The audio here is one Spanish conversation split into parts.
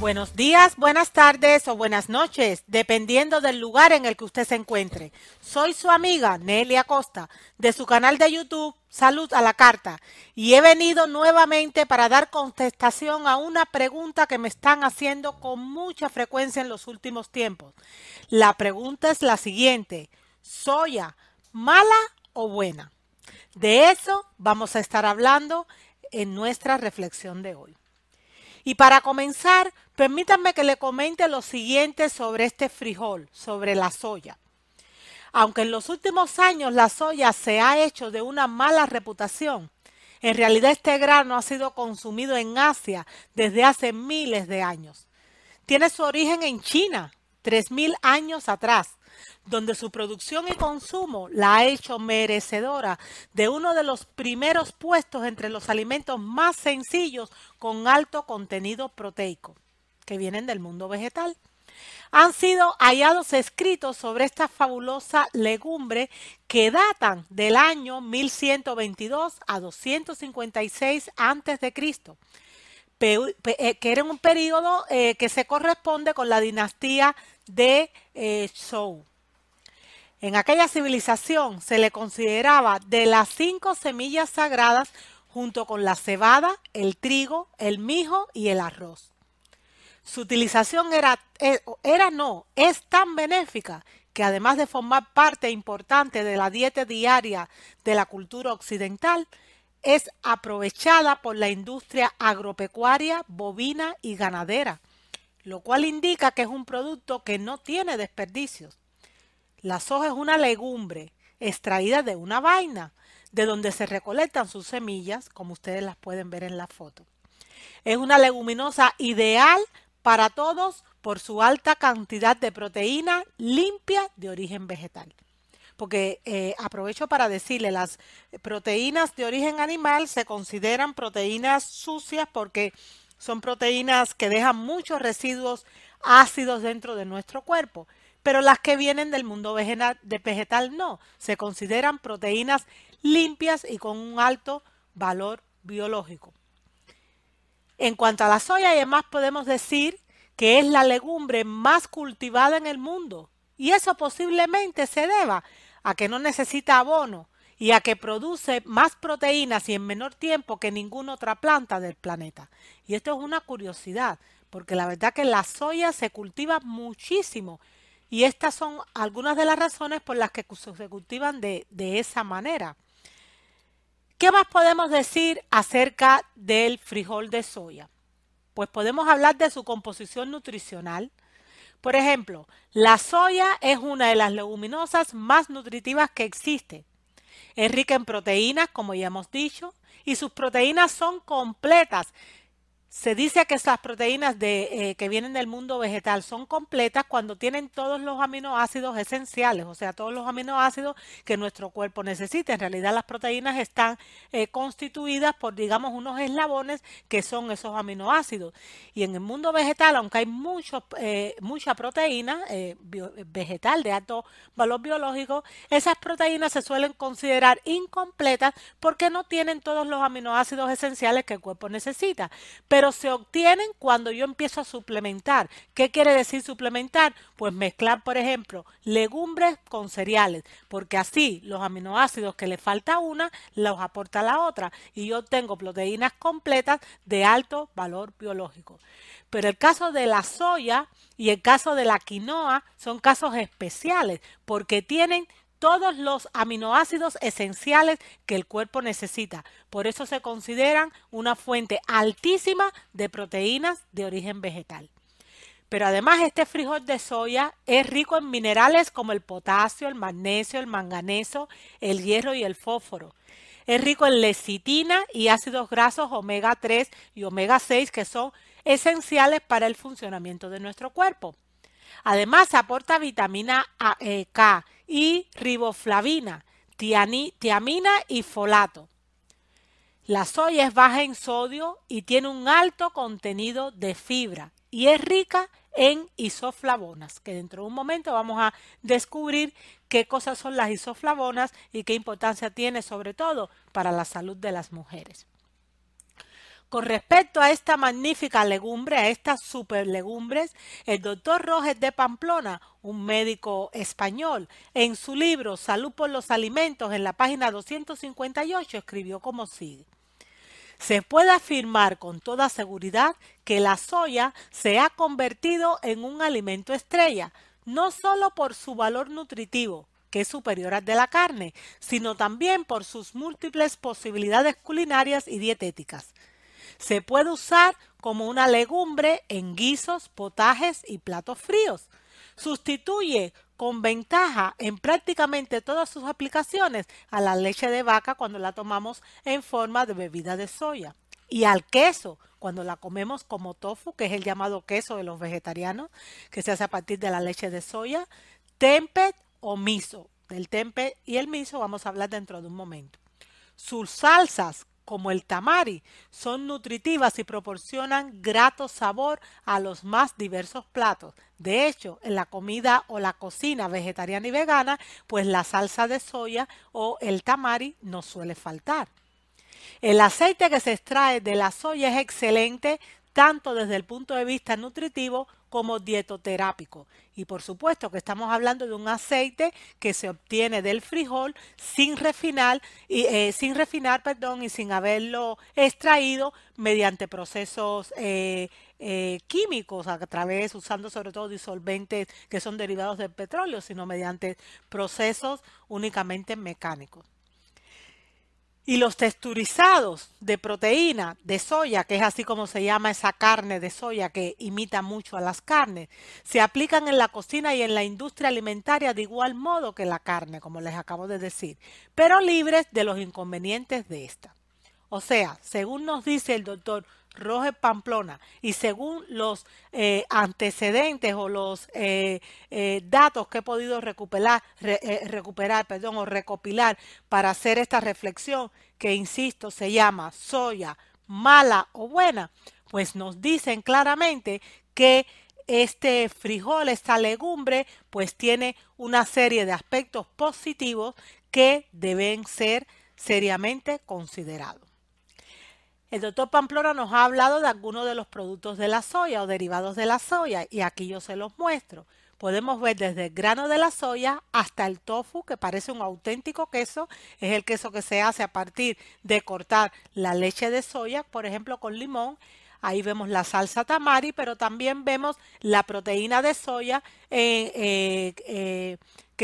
Buenos días, buenas tardes o buenas noches, dependiendo del lugar en el que usted se encuentre. Soy su amiga Nelia Costa, de su canal de YouTube Salud a la Carta, y he venido nuevamente para dar contestación a una pregunta que me están haciendo con mucha frecuencia en los últimos tiempos. La pregunta es la siguiente: ¿soya mala o buena? De eso vamos a estar hablando en nuestra reflexión de hoy. Y para comenzar, permítanme que le comente lo siguiente sobre este frijol, sobre la soya. Aunque en los últimos años la soya se ha hecho de una mala reputación, en realidad este grano ha sido consumido en Asia desde hace miles de años. Tiene su origen en China, 3000 años atrás, donde su producción y consumo la ha hecho merecedora de uno de los primeros puestos entre los alimentos más sencillos con alto contenido proteico, que vienen del mundo vegetal. Han sido hallados escritos sobre esta fabulosa legumbre que datan del año 1122 a 256 a.C., que era un periodo que se corresponde con la dinastía de Zhou. En aquella civilización se le consideraba de las 5 semillas sagradas junto con la cebada, el trigo, el mijo y el arroz. Su utilización es tan benéfica que además de formar parte importante de la dieta diaria de la cultura occidental, es aprovechada por la industria agropecuaria, bovina y ganadera, lo cual indica que es un producto que no tiene desperdicios. La soja es una legumbre extraída de una vaina, de donde se recolectan sus semillas, como ustedes las pueden ver en la foto. Es una leguminosa ideal para todos por su alta cantidad de proteína limpia de origen vegetal. Porque aprovecho para decirle, las proteínas de origen animal se consideran proteínas sucias porque son proteínas que dejan muchos residuos ácidos dentro de nuestro cuerpo. Pero las que vienen del mundo vegetal no, se consideran proteínas limpias y con un alto valor biológico. En cuanto a la soya, además podemos decir que es la legumbre más cultivada en el mundo, y eso posiblemente se deba a que no necesita abono y a que produce más proteínas y en menor tiempo que ninguna otra planta del planeta. Y esto es una curiosidad, porque la verdad que la soya se cultiva muchísimo, y estas son algunas de las razones por las que se cultivan de esa manera. ¿Qué más podemos decir acerca del frijol de soya? Pues podemos hablar de su composición nutricional. Por ejemplo, la soya es una de las leguminosas más nutritivas que existe. Es rica en proteínas, como ya hemos dicho, y sus proteínas son completas. Se dice que esas proteínas que vienen del mundo vegetal son completas cuando tienen todos los aminoácidos esenciales, o sea, todos los aminoácidos que nuestro cuerpo necesita. En realidad las proteínas están constituidas por, digamos, unos eslabones que son esos aminoácidos. Y en el mundo vegetal, aunque hay mucha proteína vegetal de alto valor biológico, esas proteínas se suelen considerar incompletas porque no tienen todos los aminoácidos esenciales que el cuerpo necesita. Pero se obtienen cuando yo empiezo a suplementar. ¿Qué quiere decir suplementar? Pues mezclar, por ejemplo, legumbres con cereales, porque así los aminoácidos que le falta una, los aporta la otra, y yo tengo proteínas completas de alto valor biológico. Pero el caso de la soya y el caso de la quinoa son casos especiales, porque tienen todos los aminoácidos esenciales que el cuerpo necesita. Por eso se consideran una fuente altísima de proteínas de origen vegetal. Pero además este frijol de soya es rico en minerales como el potasio, el magnesio, el manganeso, el hierro y el fósforo. Es rico en lecitina y ácidos grasos omega 3 y omega 6 que son esenciales para el funcionamiento de nuestro cuerpo. Además aporta vitamina K y riboflavina, tiamina y folato. La soya es baja en sodio y tiene un alto contenido de fibra y es rica en isoflavonas, que dentro de un momento vamos a descubrir qué cosas son las isoflavonas y qué importancia tiene sobre todo para la salud de las mujeres. Con respecto a esta magnífica legumbre, a estas superlegumbres, el doctor Roges de Pamplona, un médico español, en su libro Salud por los Alimentos, en la página 258, escribió como sigue. Se puede afirmar con toda seguridad que la soya se ha convertido en un alimento estrella, no solo por su valor nutritivo, que es superior al de la carne, sino también por sus múltiples posibilidades culinarias y dietéticas. Se puede usar como una legumbre en guisos, potajes y platos fríos. Sustituye con ventaja en prácticamente todas sus aplicaciones a la leche de vaca cuando la tomamos en forma de bebida de soya. Y al queso, cuando la comemos como tofu, que es el llamado queso de los vegetarianos, que se hace a partir de la leche de soya, tempeh o miso. Del tempeh y el miso vamos a hablar dentro de un momento. Sus salsas, como el tamari, son nutritivas y proporcionan grato sabor a los más diversos platos. De hecho, en la comida o la cocina vegetariana y vegana, pues la salsa de soya o el tamari no suele faltar. El aceite que se extrae de la soya es excelente tanto desde el punto de vista nutritivo como dietoterápico. Y por supuesto que estamos hablando de un aceite que se obtiene del frijol sin refinar y sin haberlo extraído mediante procesos químicos a través, usando sobre todo disolventes que son derivados del petróleo, sino mediante procesos únicamente mecánicos. Y los texturizados de proteína de soya, que es así como se llama esa carne de soya que imita mucho a las carnes, se aplican en la cocina y en la industria alimentaria de igual modo que la carne, como les acabo de decir, pero libres de los inconvenientes de esta. O sea, según nos dice el doctor Roges Pamplona y según los antecedentes o los datos que he podido recopilar para hacer esta reflexión, que insisto, se llama soya mala o buena, pues nos dicen claramente que este frijol, esta legumbre, pues tiene una serie de aspectos positivos que deben ser seriamente considerados. El doctor Pamplona nos ha hablado de algunos de los productos de la soya o derivados de la soya y aquí yo se los muestro. Podemos ver desde el grano de la soya hasta el tofu, que parece un auténtico queso. Es el queso que se hace a partir de cortar la leche de soya, por ejemplo, con limón. Ahí vemos la salsa tamari, pero también vemos la proteína de soya que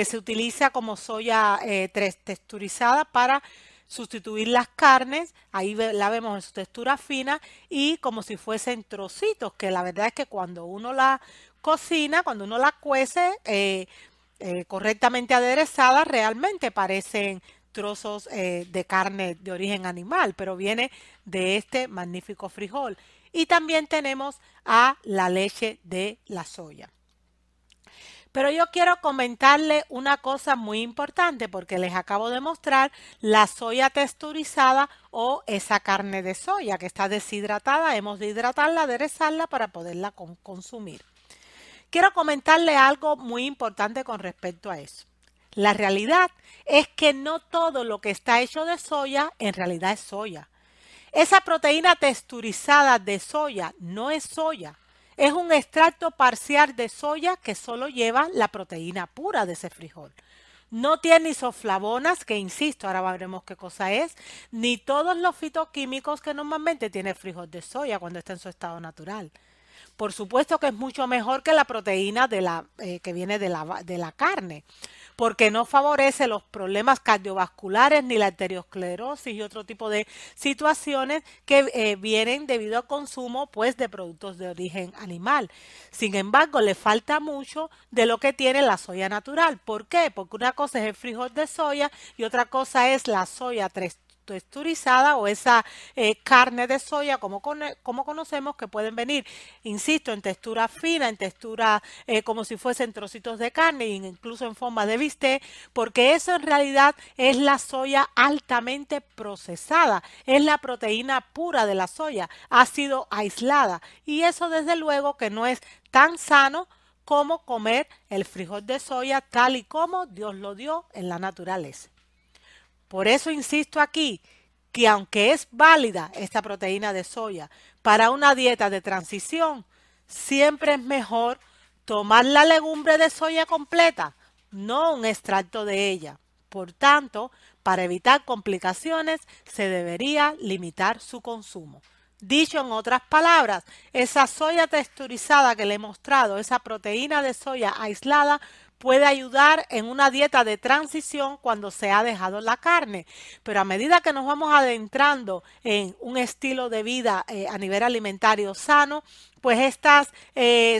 se utiliza como soya texturizada para sustituir las carnes. Ahí la vemos en su textura fina y como si fuesen trocitos, que la verdad es que cuando uno la cocina, cuando uno la cuece correctamente aderezada, realmente parecen trozos de carne de origen animal, pero viene de este magnífico frijol. Y también tenemos a la leche de la soya. Pero yo quiero comentarle una cosa muy importante porque les acabo de mostrar la soya texturizada o esa carne de soya que está deshidratada. Hemos de hidratarla, aderezarla para poderla consumir. Quiero comentarle algo muy importante con respecto a eso. La realidad es que no todo lo que está hecho de soya en realidad es soya. Esa proteína texturizada de soya no es soya. Es un extracto parcial de soya que solo lleva la proteína pura de ese frijol. No tiene isoflavonas, que insisto, ahora veremos qué cosa es, ni todos los fitoquímicos que normalmente tiene el frijol de soya cuando está en su estado natural. Por supuesto que es mucho mejor que la proteína que viene de la carne, porque no favorece los problemas cardiovasculares ni la arteriosclerosis y otro tipo de situaciones que vienen debido al consumo pues, de productos de origen animal. Sin embargo, le falta mucho de lo que tiene la soya natural. ¿Por qué? Porque una cosa es el frijol de soya y otra cosa es la soya texturizada o esa carne de soya como conocemos que pueden venir, insisto, en textura fina, en textura como si fuesen trocitos de carne e incluso en forma de bistec, porque eso en realidad es la soya altamente procesada, es la proteína pura de la soya, ha sido aislada y eso desde luego que no es tan sano como comer el frijol de soya tal y como Dios lo dio en la naturaleza. Por eso insisto aquí, que aunque es válida esta proteína de soya para una dieta de transición, siempre es mejor tomar la legumbre de soya completa, no un extracto de ella. Por tanto, para evitar complicaciones, se debería limitar su consumo. Dicho en otras palabras, esa soya texturizada que le he mostrado, esa proteína de soya aislada, puede ayudar en una dieta de transición cuando se ha dejado la carne. Pero a medida que nos vamos adentrando en un estilo de vida a nivel alimentario sano, pues estas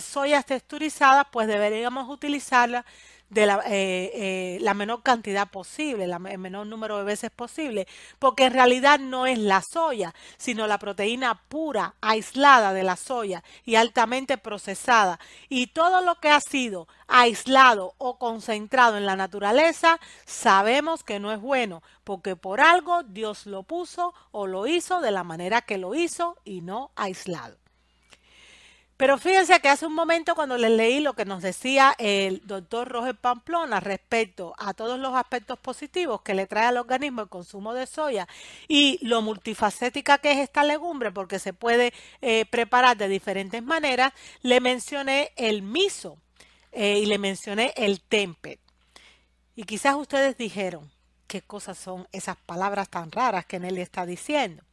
soyas texturizadas, pues deberíamos utilizarlas de la menor cantidad posible, el menor número de veces posible, porque en realidad no es la soya, sino la proteína pura, aislada de la soya y altamente procesada. Y todo lo que ha sido aislado o concentrado en la naturaleza, sabemos que no es bueno, porque por algo Dios lo puso o lo hizo de la manera que lo hizo y no aislado. Pero fíjense que hace un momento cuando les leí lo que nos decía el doctor Roger Pamplona respecto a todos los aspectos positivos que le trae al organismo el consumo de soya y lo multifacética que es esta legumbre porque se puede preparar de diferentes maneras, le mencioné el miso y le mencioné el tempeh. Y quizás ustedes dijeron, ¿qué cosas son esas palabras tan raras que Nelly está diciendo?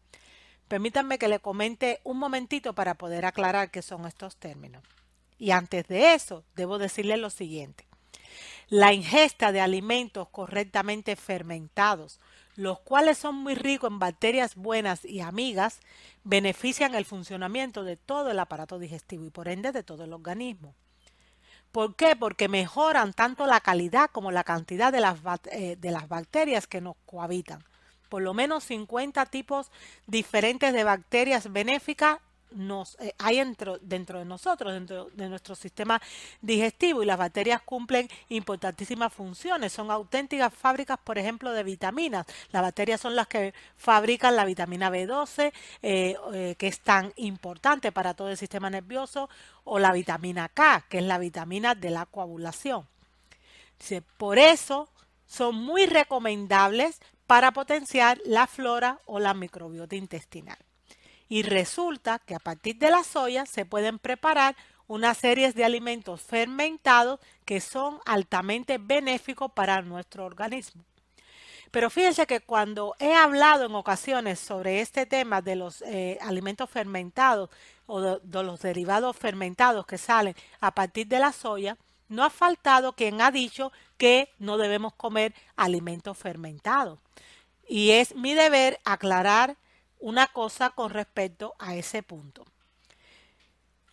Permítanme que le comente un momentito para poder aclarar qué son estos términos. Y antes de eso, debo decirle lo siguiente. La ingesta de alimentos correctamente fermentados, los cuales son muy ricos en bacterias buenas y amigas, benefician el funcionamiento de todo el aparato digestivo y por ende de todo el organismo. ¿Por qué? Porque mejoran tanto la calidad como la cantidad de las bacterias que nos cohabitan. Por lo menos 50 tipos diferentes de bacterias benéficas hay dentro de nosotros, dentro de nuestro sistema digestivo y las bacterias cumplen importantísimas funciones. Son auténticas fábricas, por ejemplo, de vitaminas. Las bacterias son las que fabrican la vitamina B12, que es tan importante para todo el sistema nervioso, o la vitamina K, que es la vitamina de la coagulación. Por eso son muy recomendables para potenciar la flora o la microbiota intestinal. Y resulta que a partir de la soya se pueden preparar una serie de alimentos fermentados que son altamente benéficos para nuestro organismo. Pero fíjense que cuando he hablado en ocasiones sobre este tema de los alimentos fermentados o de los derivados fermentados que salen a partir de la soya, no ha faltado quien ha dicho que no debemos comer alimentos fermentados. Y es mi deber aclarar una cosa con respecto a ese punto.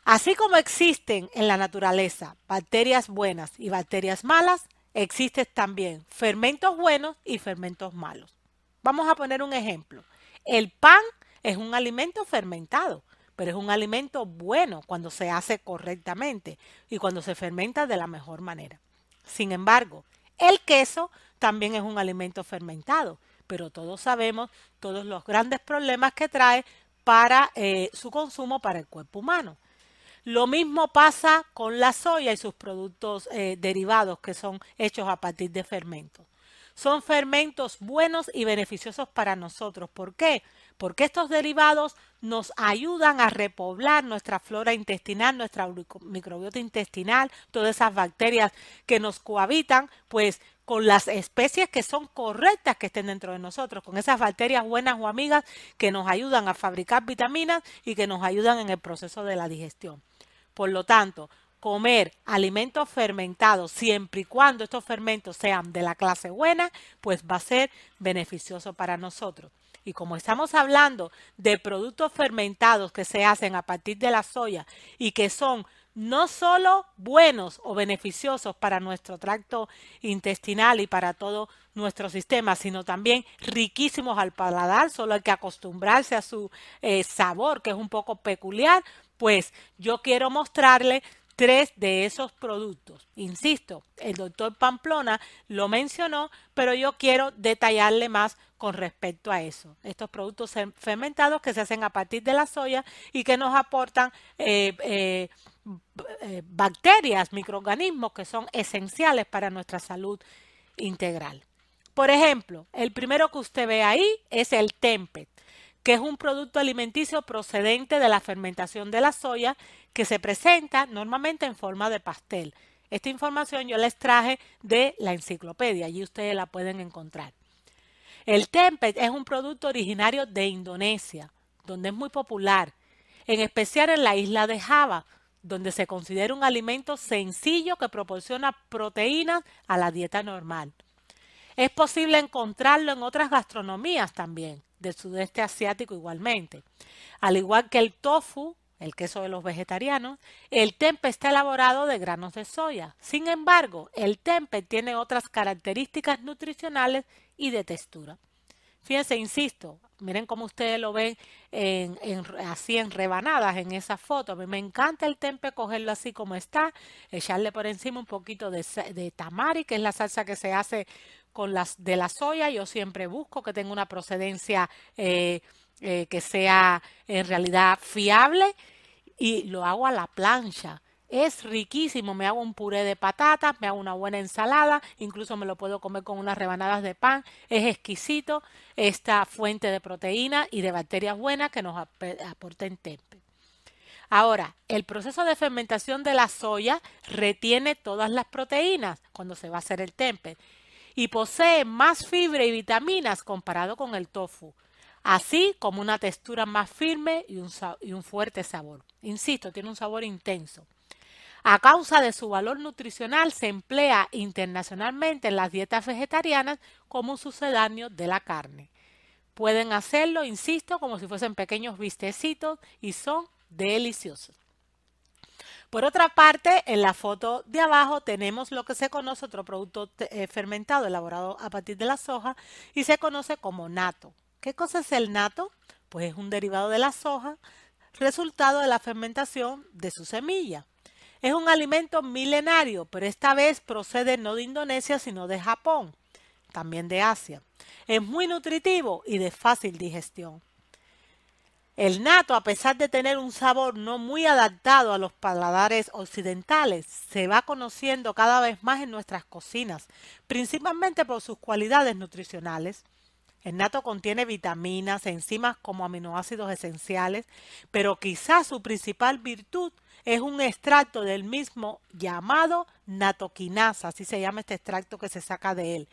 Así como existen en la naturaleza bacterias buenas y bacterias malas, existen también fermentos buenos y fermentos malos. Vamos a poner un ejemplo. El pan es un alimento fermentado, pero es un alimento bueno cuando se hace correctamente y cuando se fermenta de la mejor manera. Sin embargo, el queso también es un alimento fermentado, pero todos sabemos todos los grandes problemas que trae para su consumo para el cuerpo humano. Lo mismo pasa con la soya y sus productos derivados que son hechos a partir de fermentos. Son fermentos buenos y beneficiosos para nosotros. ¿Por qué? Porque estos derivados nos ayudan a repoblar nuestra flora intestinal, nuestra microbiota intestinal, todas esas bacterias que nos cohabitan, pues con las especies que son correctas que estén dentro de nosotros, con esas bacterias buenas o amigas que nos ayudan a fabricar vitaminas y que nos ayudan en el proceso de la digestión. Por lo tanto, comer alimentos fermentados siempre y cuando estos fermentos sean de la clase buena, pues va a ser beneficioso para nosotros. Y como estamos hablando de productos fermentados que se hacen a partir de la soya y que son no solo buenos o beneficiosos para nuestro tracto intestinal y para todo nuestro sistema, sino también riquísimos al paladar, solo hay que acostumbrarse a su sabor, que es un poco peculiar, pues yo quiero mostrarle 3 de esos productos. Insisto, el doctor Pamplona lo mencionó, pero yo quiero detallarle más con respecto a eso. Estos productos fermentados que se hacen a partir de la soya y que nos aportan bacterias, microorganismos que son esenciales para nuestra salud integral. Por ejemplo, el primero que usted ve ahí es el tempeh, que es un producto alimenticio procedente de la fermentación de la soya que se presenta normalmente en forma de pastel. Esta información yo les traje de la enciclopedia, allí ustedes la pueden encontrar. El tempeh es un producto originario de Indonesia, donde es muy popular, en especial en la isla de Java, donde se considera un alimento sencillo que proporciona proteínas a la dieta normal. Es posible encontrarlo en otras gastronomías también, del sudeste asiático igualmente. Al igual que el tofu, el queso de los vegetarianos, el tempeh está elaborado de granos de soya. Sin embargo, el tempeh tiene otras características nutricionales y de textura. Fíjense, insisto, miren cómo ustedes lo ven así en rebanadas en esa foto. A mí me encanta el tempeh, cogerlo así como está, echarle por encima un poquito de tamari, que es la salsa que se hace con de la soya. Yo siempre busco que tenga una procedencia que sea en realidad fiable y lo hago a la plancha. Es riquísimo, me hago un puré de patatas, me hago una buena ensalada, incluso me lo puedo comer con unas rebanadas de pan. Es exquisito esta fuente de proteína y de bacterias buenas que nos aporta en tempeh. Ahora, el proceso de fermentación de la soya retiene todas las proteínas cuando se va a hacer el tempeh y posee más fibra y vitaminas comparado con el tofu, así como una textura más firme y un fuerte sabor. Insisto, tiene un sabor intenso. A causa de su valor nutricional, se emplea internacionalmente en las dietas vegetarianas como un sucedáneo de la carne. Pueden hacerlo, insisto, como si fuesen pequeños bistecitos y son deliciosos. Por otra parte, en la foto de abajo tenemos lo que se conoce otro producto fermentado elaborado a partir de la soja y se conoce como natto. ¿Qué cosa es el natto? Pues es un derivado de la soja, resultado de la fermentación de su semilla. Es un alimento milenario, pero esta vez procede no de Indonesia, sino de Japón, también de Asia. Es muy nutritivo y de fácil digestión. El natto, a pesar de tener un sabor no muy adaptado a los paladares occidentales, se va conociendo cada vez más en nuestras cocinas, principalmente por sus cualidades nutricionales. El natto contiene vitaminas, enzimas como aminoácidos esenciales, pero quizás su principal virtud es un extracto del mismo llamado natoquinasa, así se llama este extracto que se saca de él,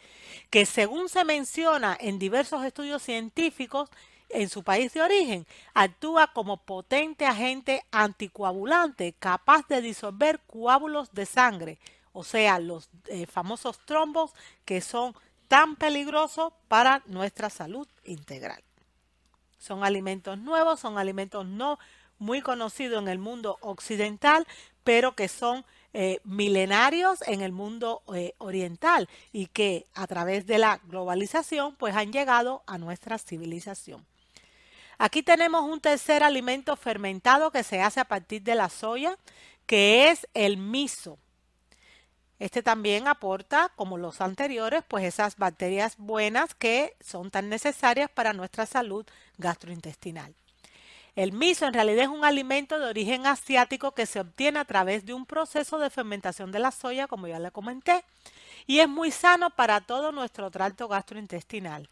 que según se menciona en diversos estudios científicos en su país de origen, actúa como potente agente anticoagulante capaz de disolver coágulos de sangre, o sea, los famosos trombos que son tan peligrosos para nuestra salud integral. Son alimentos nuevos, son alimentos no muy conocidos en el mundo occidental, pero que son milenarios en el mundo oriental y que a través de la globalización pues han llegado a nuestra civilización. Aquí tenemos un tercer alimento fermentado que se hace a partir de la soya, que es el miso. Este también aporta, como los anteriores, pues esas bacterias buenas que son tan necesarias para nuestra salud gastrointestinal. El miso en realidad es un alimento de origen asiático que se obtiene a través de un proceso de fermentación de la soya, como ya le comenté, y es muy sano para todo nuestro tracto gastrointestinal.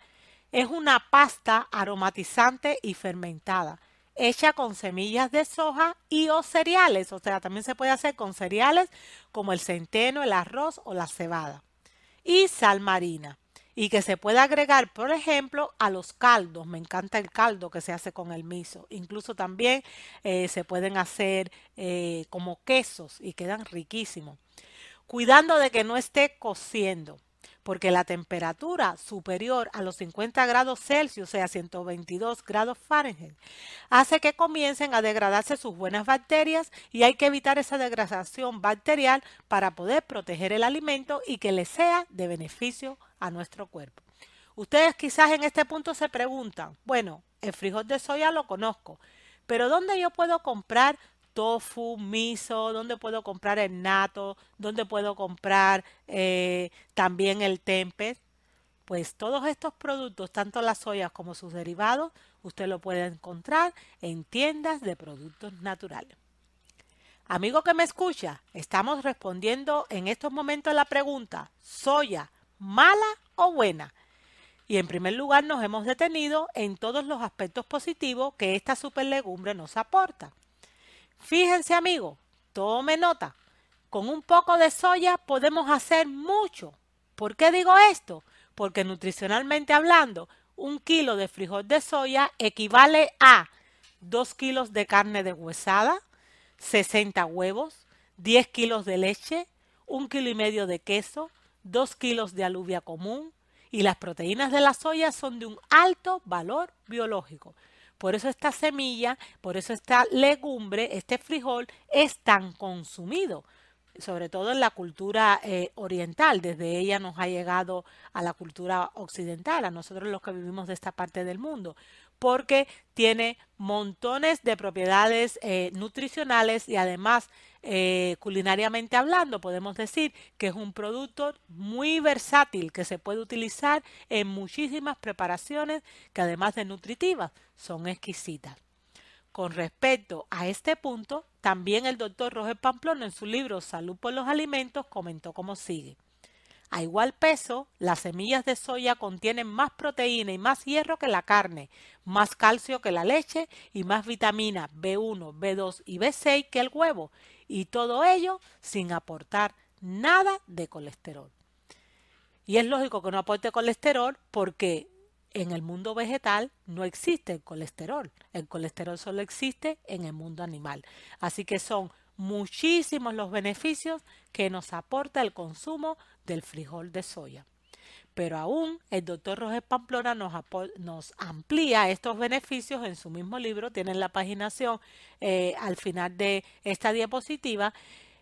Es una pasta aromatizante y fermentada, hecha con semillas de soja y o cereales, o sea, también se puede hacer con cereales como el centeno, el arroz o la cebada, y sal marina, y que se puede agregar, por ejemplo, a los caldos. Me encanta el caldo que se hace con el miso. Incluso también se pueden hacer como quesos y quedan riquísimos. Cuidando de que no esté cociendo, porque la temperatura superior a los 50 grados Celsius, o sea, 122 grados Fahrenheit, hace que comiencen a degradarse sus buenas bacterias y hay que evitar esa degradación bacterial para poder proteger el alimento y que le sea de beneficio a nuestro cuerpo. Ustedes quizás en este punto se preguntan, bueno, el frijol de soya lo conozco, pero ¿dónde yo puedo comprar tofu, miso, dónde puedo comprar el natto, dónde puedo comprar también el tempeh? Pues todos estos productos, tanto las soyas como sus derivados, usted lo puede encontrar en tiendas de productos naturales. Amigo que me escucha, estamos respondiendo en estos momentos la pregunta, ¿soya mala o buena? Y en primer lugar nos hemos detenido en todos los aspectos positivos que esta superlegumbre nos aporta. Fíjense amigos, tome nota, con un poco de soya podemos hacer mucho. ¿Por qué digo esto? Porque nutricionalmente hablando, 1 kilo de frijol de soya equivale a 2 kilos de carne deshuesada, 60 huevos, 10 kilos de leche, 1,5 kilos de queso, 2 kilos de alubia común, y las proteínas de la soya son de un alto valor biológico. Por eso esta semilla, por eso esta legumbre, este frijol es tan consumido, sobre todo en la cultura oriental. Desde ella nos ha llegado a la cultura occidental, a nosotros los que vivimos de esta parte del mundo, porque tiene montones de propiedades nutricionales y además culinariamente hablando podemos decir que es un producto muy versátil que se puede utilizar en muchísimas preparaciones que además de nutritivas son exquisitas. Con respecto a este punto, también el doctor Roger Pamplona en su libro Salud por los Alimentos comentó como sigue. A igual peso, las semillas de soya contienen más proteína y más hierro que la carne, más calcio que la leche y más vitamina B1, B2 y B6 que el huevo, y todo ello sin aportar nada de colesterol. Y es lógico que no aporte colesterol porque en el mundo vegetal no existe el colesterol solo existe en el mundo animal. Así que son muchísimos los beneficios que nos aporta el consumo del frijol de soya. Pero aún el doctor Roger Pamplona nos amplía estos beneficios en su mismo libro, tienen la paginación al final de esta diapositiva,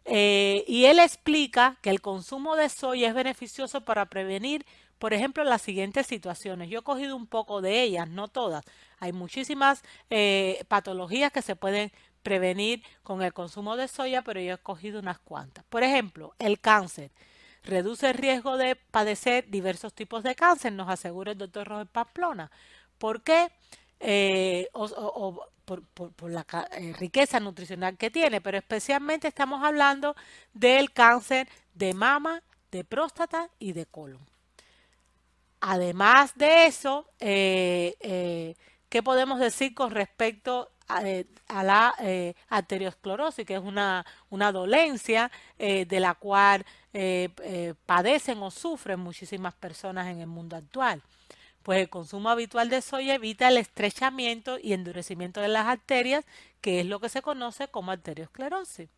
y él explica que el consumo de soya es beneficioso para prevenir, por ejemplo, las siguientes situaciones. Yo he cogido un poco de ellas, no todas. Hay muchísimas patologías que se pueden prevenir con el consumo de soya, pero yo he cogido unas cuantas. Por ejemplo, el cáncer. Reduce el riesgo de padecer diversos tipos de cáncer, nos asegura el doctor Roger Pamplona. ¿Por qué? Por la riqueza nutricional que tiene, pero especialmente estamos hablando del cáncer de mama, de próstata y de colon. Además de eso, ¿qué podemos decir con respecto a la arteriosclerosis, que es una dolencia de la cual padecen o sufren muchísimas personas en el mundo actual? Pues el consumo habitual de soya evita el estrechamiento y endurecimiento de las arterias, que es lo que se conoce como arteriosclerosis.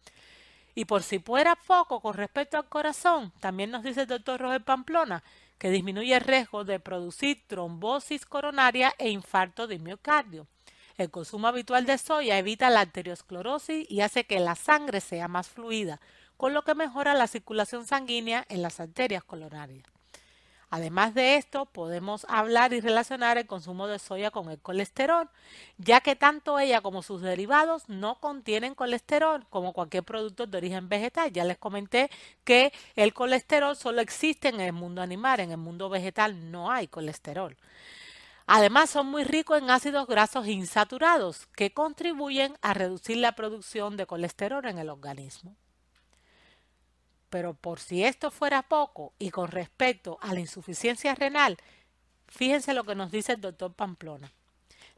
Y por si fuera poco con respecto al corazón, también nos dice el doctor Roger Pamplona que disminuye el riesgo de producir trombosis coronaria e infarto de miocardio. El consumo habitual de soya evita la arteriosclerosis y hace que la sangre sea más fluida, con lo que mejora la circulación sanguínea en las arterias coronarias. Además de esto, podemos hablar y relacionar el consumo de soya con el colesterol, ya que tanto ella como sus derivados no contienen colesterol, como cualquier producto de origen vegetal. Ya les comenté que el colesterol solo existe en el mundo animal, en el mundo vegetal no hay colesterol. Además, son muy ricos en ácidos grasos insaturados, que contribuyen a reducir la producción de colesterol en el organismo. Pero por si esto fuera poco y con respecto a la insuficiencia renal, fíjense lo que nos dice el doctor Pamplona.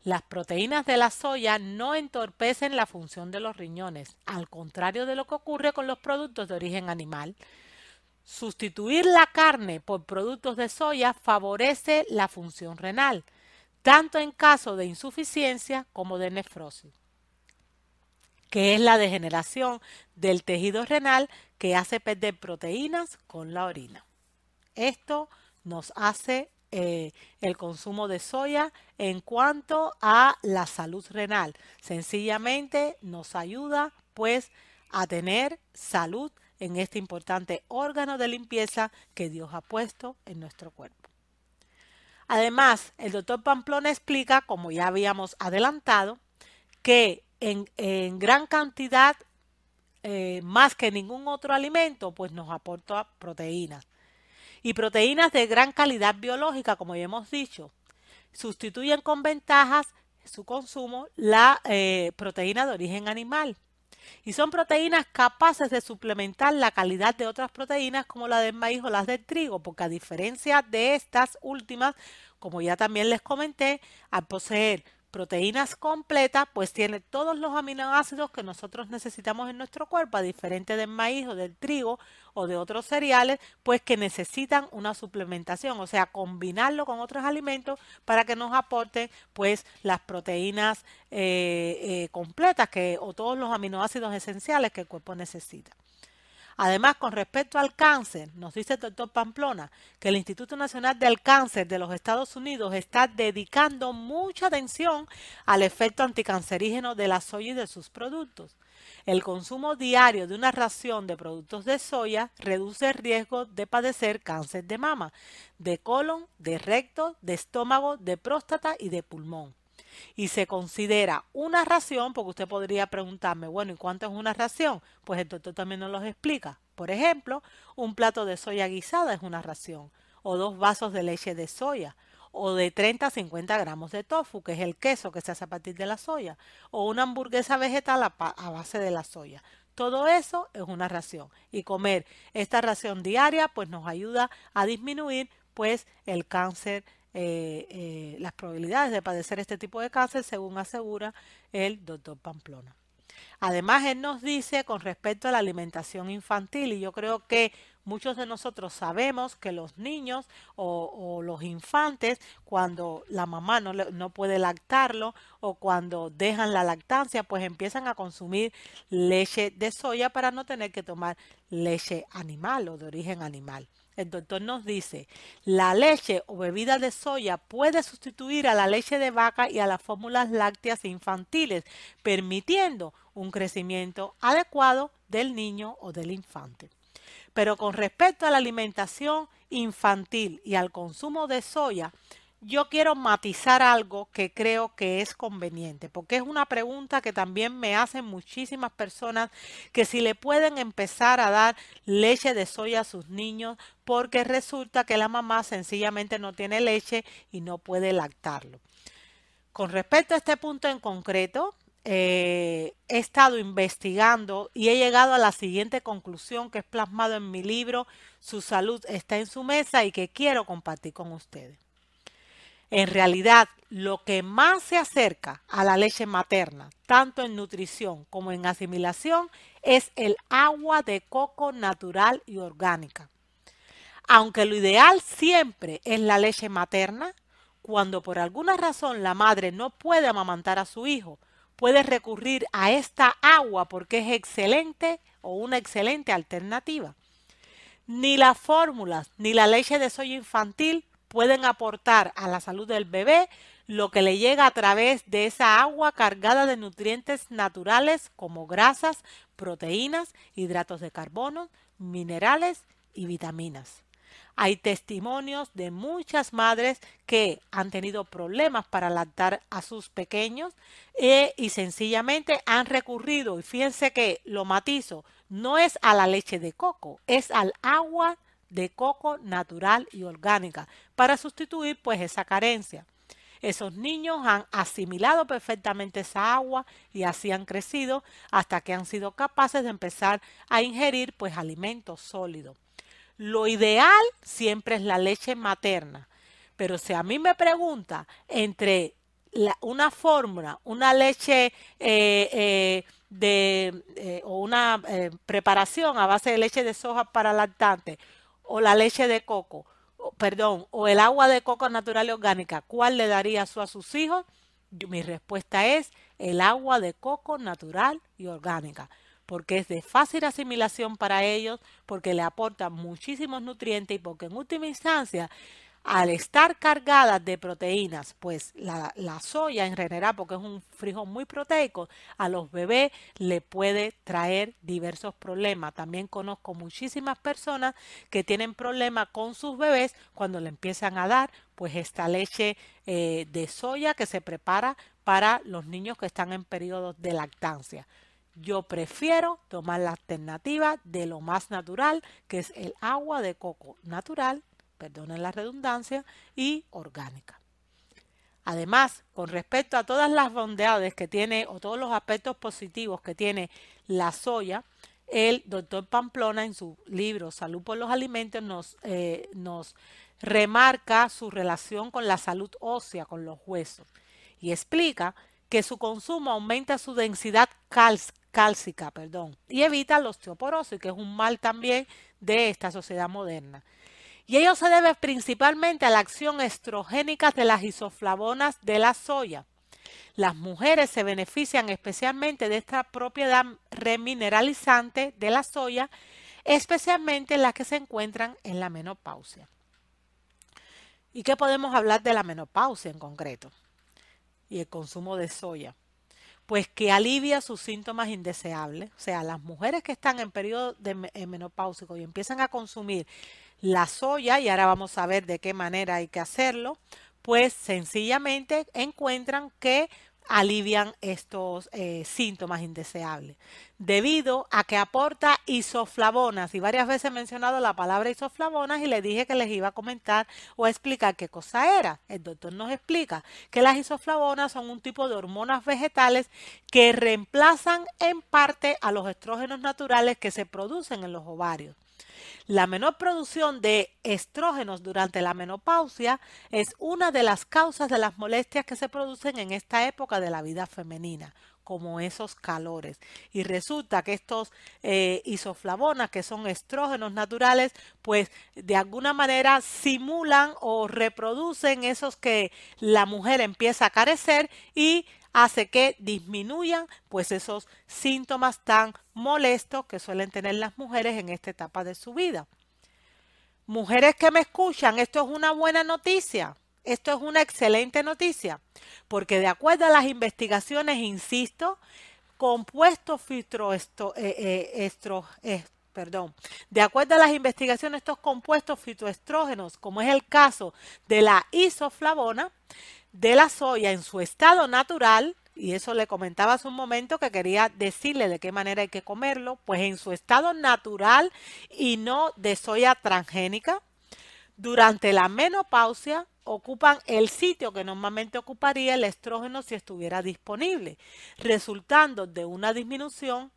Las proteínas de la soya no entorpecen la función de los riñones, al contrario de lo que ocurre con los productos de origen animal. Sustituir la carne por productos de soya favorece la función renal, tanto en caso de insuficiencia como de nefrosis, que es la degeneración del tejido renal que hace perder proteínas con la orina. Esto nos hace el consumo de soya en cuanto a la salud renal. Sencillamente nos ayuda pues a tener salud en este importante órgano de limpieza que Dios ha puesto en nuestro cuerpo. Además, el doctor Pamplona explica, como ya habíamos adelantado, que en gran cantidad, más que ningún otro alimento, pues nos aporta proteínas. Y proteínas de gran calidad biológica, como ya hemos dicho, sustituyen con ventajas su consumo la proteína de origen animal. Y son proteínas capaces de suplementar la calidad de otras proteínas como la del maíz o las del trigo, porque a diferencia de estas últimas, como ya también les comenté, al poseer proteínas completas, pues tiene todos los aminoácidos que nosotros necesitamos en nuestro cuerpo, a diferente del maíz o del trigo o de otros cereales, pues que necesitan una suplementación, o sea, combinarlo con otros alimentos para que nos aporten pues las proteínas completas o todos los aminoácidos esenciales que el cuerpo necesita. Además, con respecto al cáncer, nos dice el doctor Pamplona que el Instituto Nacional del Cáncer de los Estados Unidos está dedicando mucha atención al efecto anticancerígeno de la soya y de sus productos. El consumo diario de una ración de productos de soya reduce el riesgo de padecer cáncer de mama, de colon, de recto, de estómago, de próstata y de pulmón. Y se considera una ración, porque usted podría preguntarme, bueno, ¿y cuánto es una ración? Pues el doctor también nos los explica. Por ejemplo, un plato de soya guisada es una ración, o 2 vasos de leche de soya, o de 30 a 50 gramos de tofu, que es el queso que se hace a partir de la soya, o una hamburguesa vegetal a base de la soya. Todo eso es una ración. Y comer esta ración diaria pues nos ayuda a disminuir pues el cáncer, las probabilidades de padecer este tipo de cáncer, según asegura el doctor Pamplona. Además, él nos dice con respecto a la alimentación infantil, y yo creo que muchos de nosotros sabemos que los niños o los infantes, cuando la mamá no puede lactarlo o cuando dejan la lactancia, pues empiezan a consumir leche de soya para no tener que tomar leche animal o de origen animal. El doctor nos dice, la leche o bebida de soya puede sustituir a la leche de vaca y a las fórmulas lácteas infantiles, permitiendo un crecimiento adecuado del niño o del infante. Pero con respecto a la alimentación infantil y al consumo de soya, yo quiero matizar algo que creo que es conveniente, porque es una pregunta que también me hacen muchísimas personas, que si le pueden empezar a dar leche de soya a sus niños, porque resulta que la mamá sencillamente no tiene leche y no puede lactarlo. Con respecto a este punto en concreto, he estado investigando y he llegado a la siguiente conclusión que es plasmado en mi libro Su salud está en su mesa y que quiero compartir con ustedes. En realidad, lo que más se acerca a la leche materna, tanto en nutrición como en asimilación, es el agua de coco natural y orgánica. Aunque lo ideal siempre es la leche materna, cuando por alguna razón la madre no puede amamantar a su hijo, puede recurrir a esta agua porque es excelente o una excelente alternativa. Ni las fórmulas ni la leche de soya infantil pueden aportar a la salud del bebé lo que le llega a través de esa agua cargada de nutrientes naturales como grasas, proteínas, hidratos de carbono, minerales y vitaminas. Hay testimonios de muchas madres que han tenido problemas para lactar a sus pequeños y sencillamente han recurrido, y fíjense que lo matizo, no es a la leche de coco, es al agua de coco natural y orgánica para sustituir pues esa carencia. Esos niños han asimilado perfectamente esa agua y así han crecido hasta que han sido capaces de empezar a ingerir pues alimentos sólidos. Lo ideal siempre es la leche materna, pero si a mí me pregunta entre una fórmula, una leche o una preparación a base de leche de soja para lactantes o la leche de coco, perdón, o el agua de coco natural y orgánica, ¿cuál le daría a sus hijos? Mi respuesta es el agua de coco natural y orgánica, porque es de fácil asimilación para ellos, porque le aporta muchísimos nutrientes y porque en última instancia, al estar cargadas de proteínas, pues la soya en general, porque es un frijol muy proteico, a los bebés le puede traer diversos problemas. También conozco muchísimas personas que tienen problemas con sus bebés cuando le empiezan a dar pues esta leche de soya que se prepara para los niños que están en periodos de lactancia. Yo prefiero tomar la alternativa de lo más natural, que es el agua de coco natural, perdonen la redundancia, y orgánica. Además, con respecto a todas las bondades que tiene o todos los aspectos positivos que tiene la soya, el doctor Pamplona en su libro Salud por los Alimentos nos remarca su relación con la salud ósea, con los huesos, y explica que su consumo aumenta su densidad cálcica, y evita la osteoporosis, que es un mal también de esta sociedad moderna. Y ello se debe principalmente a la acción estrogénica de las isoflavonas de la soya. Las mujeres se benefician especialmente de esta propiedad remineralizante de la soya, especialmente las que se encuentran en la menopausia. ¿Y qué podemos hablar de la menopausia en concreto? Y el consumo de soya. Pues que alivia sus síntomas indeseables. O sea, las mujeres que están en periodo menopáusico y empiezan a consumir la soya, y ahora vamos a ver de qué manera hay que hacerlo, pues sencillamente encuentran que alivian estos síntomas indeseables, debido a que aporta isoflavonas, y varias veces he mencionado la palabra isoflavonas y les dije que les iba a comentar o a explicar qué cosa era. El doctor nos explica que las isoflavonas son un tipo de hormonas vegetales que reemplazan en parte a los estrógenos naturales que se producen en los ovarios. La menor producción de estrógenos durante la menopausia es una de las causas de las molestias que se producen en esta época de la vida femenina, como esos calores. Y resulta que estos isoflavonas, que son estrógenos naturales, pues de alguna manera simulan o reproducen esos que la mujer empieza a carecer y hace que disminuyan pues esos síntomas tan molestos que suelen tener las mujeres en esta etapa de su vida. Mujeres que me escuchan, esto es una buena noticia. Esto es una excelente noticia, porque de acuerdo a las investigaciones, insisto, de acuerdo a las investigaciones, estos compuestos fitoestrógenos, como es el caso de la isoflavona de la soya en su estado natural, y eso le comentaba hace un momento que quería decirle de qué manera hay que comerlo, pues en su estado natural y no de soya transgénica, durante la menopausia ocupan el sitio que normalmente ocuparía el estrógeno si estuviera disponible, resultando de una disminución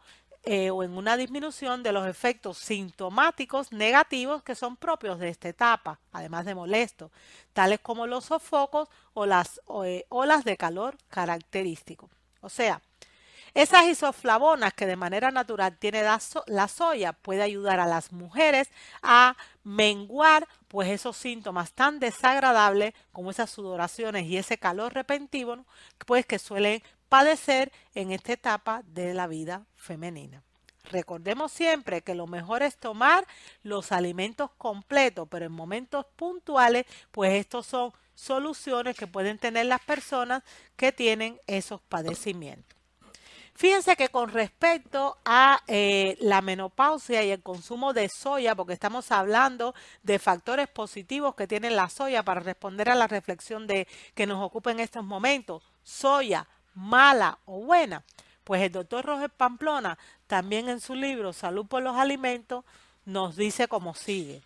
o en una disminución de los efectos sintomáticos negativos que son propios de esta etapa, además de molestos, tales como los sofocos o las olas de calor característicos. O sea, esas isoflavonas que de manera natural tiene la soya puede ayudar a las mujeres a menguar pues esos síntomas tan desagradables como esas sudoraciones y ese calor repentino pues que suelen padecer en esta etapa de la vida femenina. Recordemos siempre que lo mejor es tomar los alimentos completos, pero en momentos puntuales, pues estos son soluciones que pueden tener las personas que tienen esos padecimientos. Fíjense que con respecto a la menopausia y el consumo de soya, porque estamos hablando de factores positivos que tiene la soya para responder a la reflexión que nos ocupa en estos momentos, soya, mala o buena, pues el doctor Roger Pamplona también en su libro Salud por los Alimentos nos dice como sigue.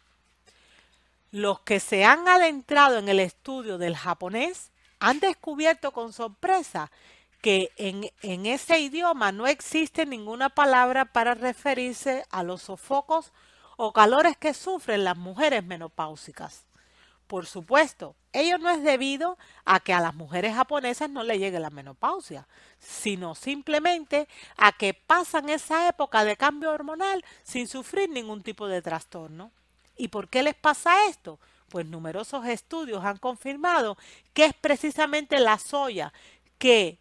Los que se han adentrado en el estudio del japonés han descubierto con sorpresa que en ese idioma no existe ninguna palabra para referirse a los sofocos o calores que sufren las mujeres menopáusicas. Por supuesto, ello no es debido a que a las mujeres japonesas no le llegue la menopausia, sino simplemente a que pasan esa época de cambio hormonal sin sufrir ningún tipo de trastorno. ¿Y por qué les pasa esto? Pues numerosos estudios han confirmado que es precisamente la soya que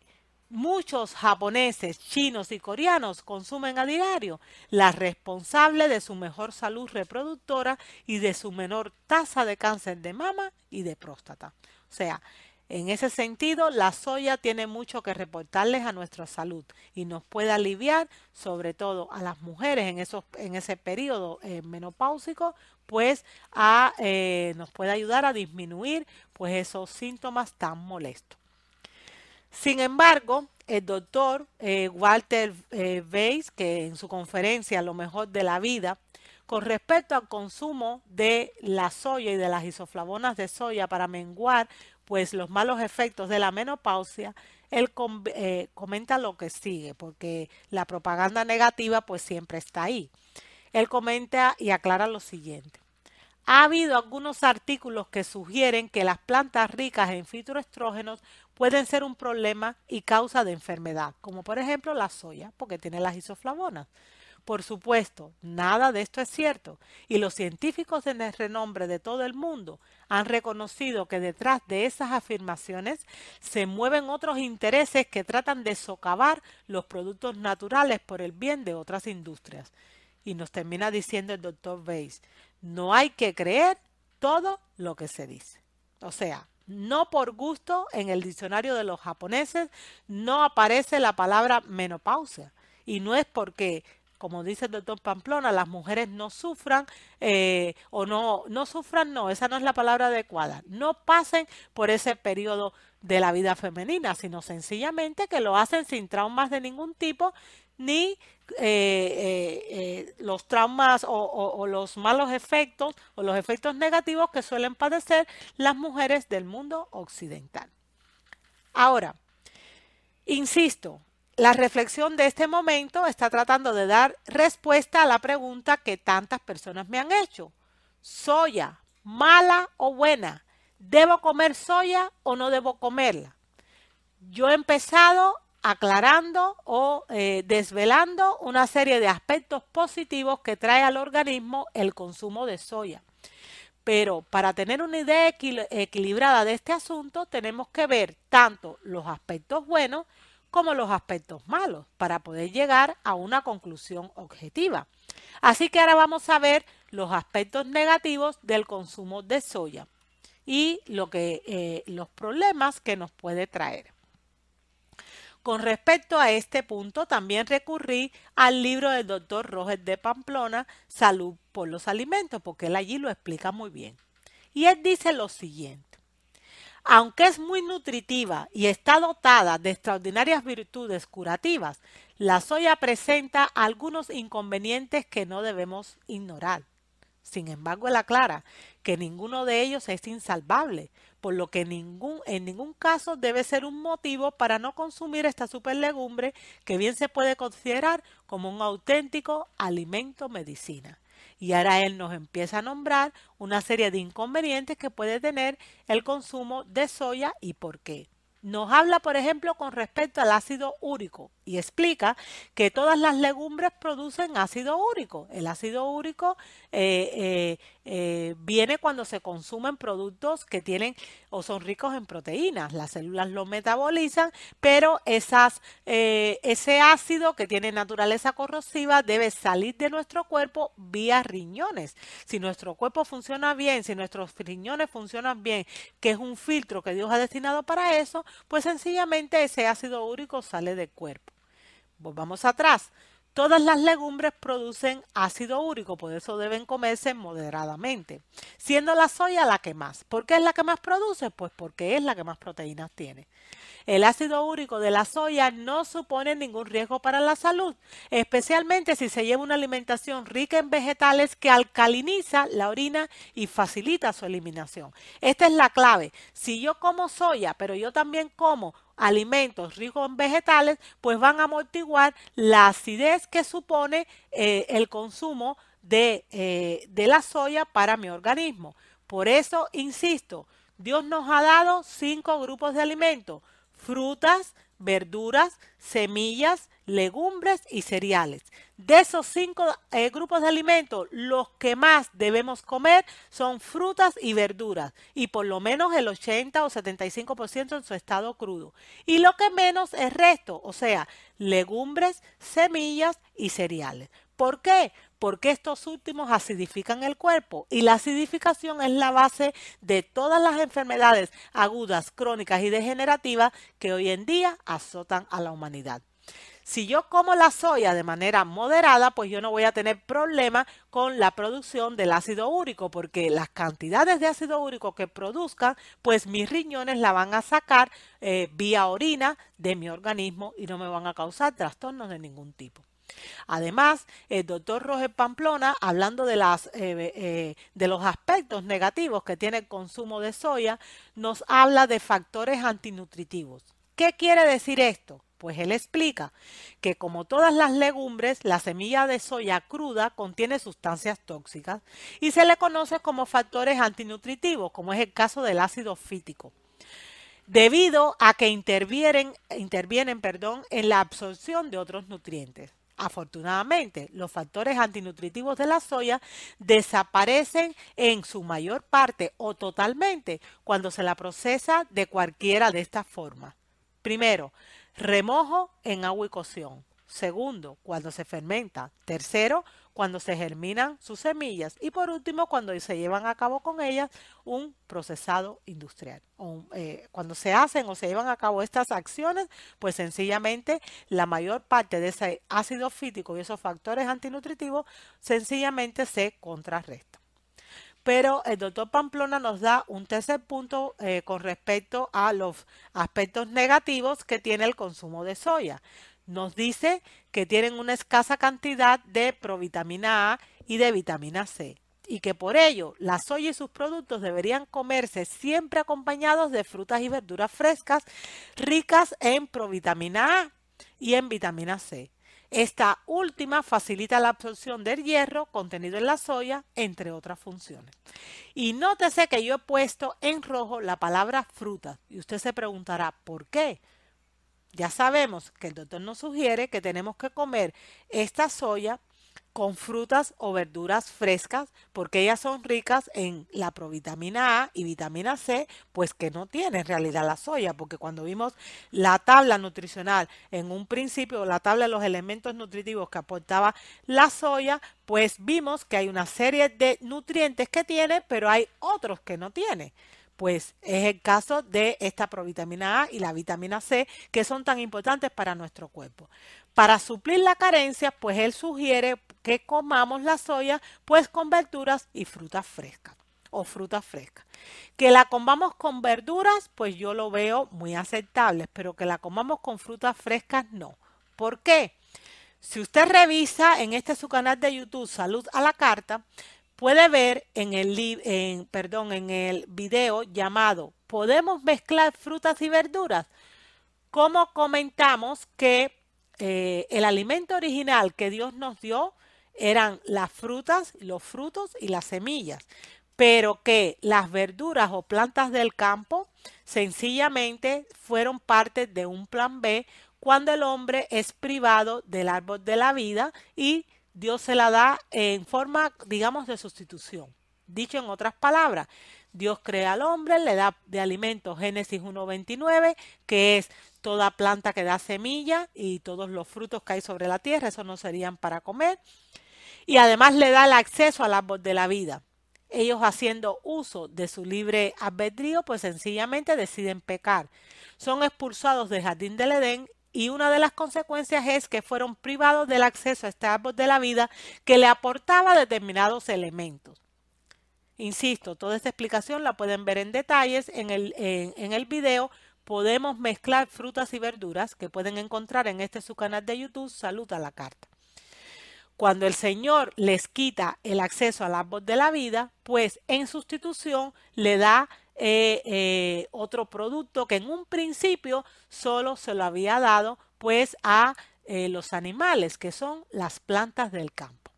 muchos japoneses, chinos y coreanos consumen a diario, la responsable de su mejor salud reproductora y de su menor tasa de cáncer de mama y de próstata. O sea, en ese sentido, la soya tiene mucho que reportarles a nuestra salud y nos puede aliviar, sobre todo a las mujeres en ese periodo menopáusico, pues nos puede ayudar a disminuir pues esos síntomas tan molestos. Sin embargo, el doctor Walter Weiss, que en su conferencia Lo mejor de la vida, Con respecto al consumo de la soya y de las isoflavonas de soya para menguar pues los malos efectos de la menopausia, él comenta lo que sigue, porque la propaganda negativa pues siempre está ahí. Él comenta y aclara lo siguiente. Ha habido algunos artículos que sugieren que las plantas ricas en fitoestrógenos pueden ser un problema y causa de enfermedad, como por ejemplo la soya, porque tiene las isoflavonas. Por supuesto, nada de esto es cierto, y los científicos de renombre de todo el mundo han reconocido que detrás de esas afirmaciones se mueven otros intereses que tratan de socavar los productos naturales por el bien de otras industrias. Y nos termina diciendo el doctor Weiss, no hay que creer todo lo que se dice. O sea, no por gusto en el diccionario de los japoneses no aparece la palabra menopausia. Y no es porque, como dice el doctor Pamplona, las mujeres no sufran o no sufran, no, esa no es la palabra adecuada. No pasen por ese periodo de la vida femenina, sino sencillamente que lo hacen sin traumas de ningún tipo, ni los traumas o los malos efectos o los efectos negativos que suelen padecer las mujeres del mundo occidental. Ahora, insisto, la reflexión de este momento está tratando de dar respuesta a la pregunta que tantas personas me han hecho. ¿Soya mala o buena? ¿Debo comer soya o no debo comerla? Yo he empezado aclarando o desvelando una serie de aspectos positivos que trae al organismo el consumo de soya. Pero para tener una idea equilibrada de este asunto tenemos que ver tanto los aspectos buenos como los aspectos malos para poder llegar a una conclusión objetiva. Así que ahora vamos a ver los aspectos negativos del consumo de soya y los problemas que nos puede traer. Con respecto a este punto, también recurrí al libro del doctor Roger de Pamplona, Salud por los Alimentos, porque él allí lo explica muy bien. Y él dice lo siguiente. Aunque es muy nutritiva y está dotada de extraordinarias virtudes curativas, la soya presenta algunos inconvenientes que no debemos ignorar. Sin embargo, él aclara que ninguno de ellos es insalvable, por lo que en ningún caso debe ser un motivo para no consumir esta superlegumbre que bien se puede considerar como un auténtico alimento medicina. Y ahora él nos empieza a nombrar una serie de inconvenientes que puede tener el consumo de soya y por qué. Nos habla, por ejemplo, con respecto al ácido úrico y explica que todas las legumbres producen ácido úrico. El ácido úrico viene cuando se consumen productos que tienen o son ricos en proteínas. Las células lo metabolizan, pero ese ácido que tiene naturaleza corrosiva debe salir de nuestro cuerpo vía riñones. Si nuestro cuerpo funciona bien, si nuestros riñones funcionan bien, que es un filtro que Dios ha destinado para eso, pues sencillamente ese ácido úrico sale del cuerpo. Volvamos atrás. Todas las legumbres producen ácido úrico, por eso deben comerse moderadamente, siendo la soya la que más. ¿Por qué es la que más produce? Pues porque es la que más proteínas tiene. El ácido úrico de la soya no supone ningún riesgo para la salud, especialmente si se lleva una alimentación rica en vegetales que alcaliniza la orina y facilita su eliminación. Esta es la clave. Si yo como soya, pero yo también como alimentos ricos en vegetales, pues van a amortiguar la acidez que supone el consumo de la soya para mi organismo. Por eso, insisto, Dios nos ha dado 5 grupos de alimentos: frutas, verduras, semillas, legumbres y cereales. De esos 5 grupos de alimentos, los que más debemos comer son frutas y verduras, y por lo menos el 80 o 75% en su estado crudo. Y lo que menos es resto, o sea, legumbres, semillas y cereales. ¿Por qué? Porque estos últimos acidifican el cuerpo y la acidificación es la base de todas las enfermedades agudas, crónicas y degenerativas que hoy en día azotan a la humanidad. Si yo como la soya de manera moderada, pues yo no voy a tener problema con la producción del ácido úrico, porque las cantidades de ácido úrico que produzcan, pues mis riñones la van a sacar vía orina de mi organismo y no me van a causar trastornos de ningún tipo. Además, el doctor Roger Pamplona, hablando de los aspectos negativos que tiene el consumo de soya, nos habla de factores antinutritivos. ¿Qué quiere decir esto? Pues él explica que como todas las legumbres, la semilla de soya cruda contiene sustancias tóxicas y se le conoce como factores antinutritivos, como es el caso del ácido fítico, debido a que intervienen en la absorción de otros nutrientes. Afortunadamente, los factores antinutritivos de la soya desaparecen en su mayor parte o totalmente cuando se la procesa de cualquiera de estas formas. Primero, remojo en agua y cocción. Segundo, cuando se fermenta. Tercero, cuando se germinan sus semillas. Y por último, cuando se llevan a cabo con ellas un procesado industrial. Cuando se hacen o se llevan a cabo estas acciones, pues sencillamente la mayor parte de ese ácido fítico y esos factores antinutritivos sencillamente se contrarrestan. Pero el doctor Pamplona nos da un tercer punto con respecto a los aspectos negativos que tiene el consumo de soya. Nos dice que tienen una escasa cantidad de provitamina A y de vitamina C y que por ello la soya y sus productos deberían comerse siempre acompañados de frutas y verduras frescas ricas en provitamina A y en vitamina C. Esta última facilita la absorción del hierro contenido en la soya, entre otras funciones. Y nótese que yo he puesto en rojo la palabra fruta. Y usted se preguntará, ¿por qué? Ya sabemos que el doctor nos sugiere que tenemos que comer esta soya con frutas o verduras frescas porque ellas son ricas en la provitamina A y vitamina C, pues que no tiene en realidad la soya, porque cuando vimos la tabla nutricional en un principio, la tabla de los elementos nutritivos que aportaba la soya, pues vimos que hay una serie de nutrientes que tiene, pero hay otros que no tiene. Pues es el caso de esta provitamina A y la vitamina C, que son tan importantes para nuestro cuerpo. Para suplir la carencia, pues él sugiere que comamos la soya pues con verduras y frutas frescas o frutas frescas. Que la comamos con verduras, pues yo lo veo muy aceptable, pero que la comamos con frutas frescas no. ¿Por qué? Si usted revisa en su canal de YouTube Salud a la Carta, puede ver en el video llamado ¿Podemos mezclar frutas y verduras? Como comentamos que el alimento original que Dios nos dio eran las frutas, los frutos y las semillas, pero que las verduras o plantas del campo sencillamente fueron parte de un plan B cuando el hombre es privado del árbol de la vida y Dios se la da en forma, digamos, de sustitución. Dicho en otras palabras, Dios crea al hombre, le da de alimento Génesis 1:29, que es toda planta que da semilla y todos los frutos que hay sobre la tierra, esos no serían para comer. Y además le da el acceso al árbol de la vida. Ellos haciendo uso de su libre albedrío, pues sencillamente deciden pecar. Son expulsados del jardín del Edén y una de las consecuencias es que fueron privados del acceso a este árbol de la vida que le aportaba determinados elementos. Insisto, toda esta explicación la pueden ver en detalles en el video. Podemos mezclar frutas y verduras que pueden encontrar en su canal de YouTube, Salud a la Carta. Cuando el Señor les quita el acceso al árbol de la vida, pues en sustitución le da otro producto que en un principio solo se lo había dado pues a los animales, que son las plantas del campo.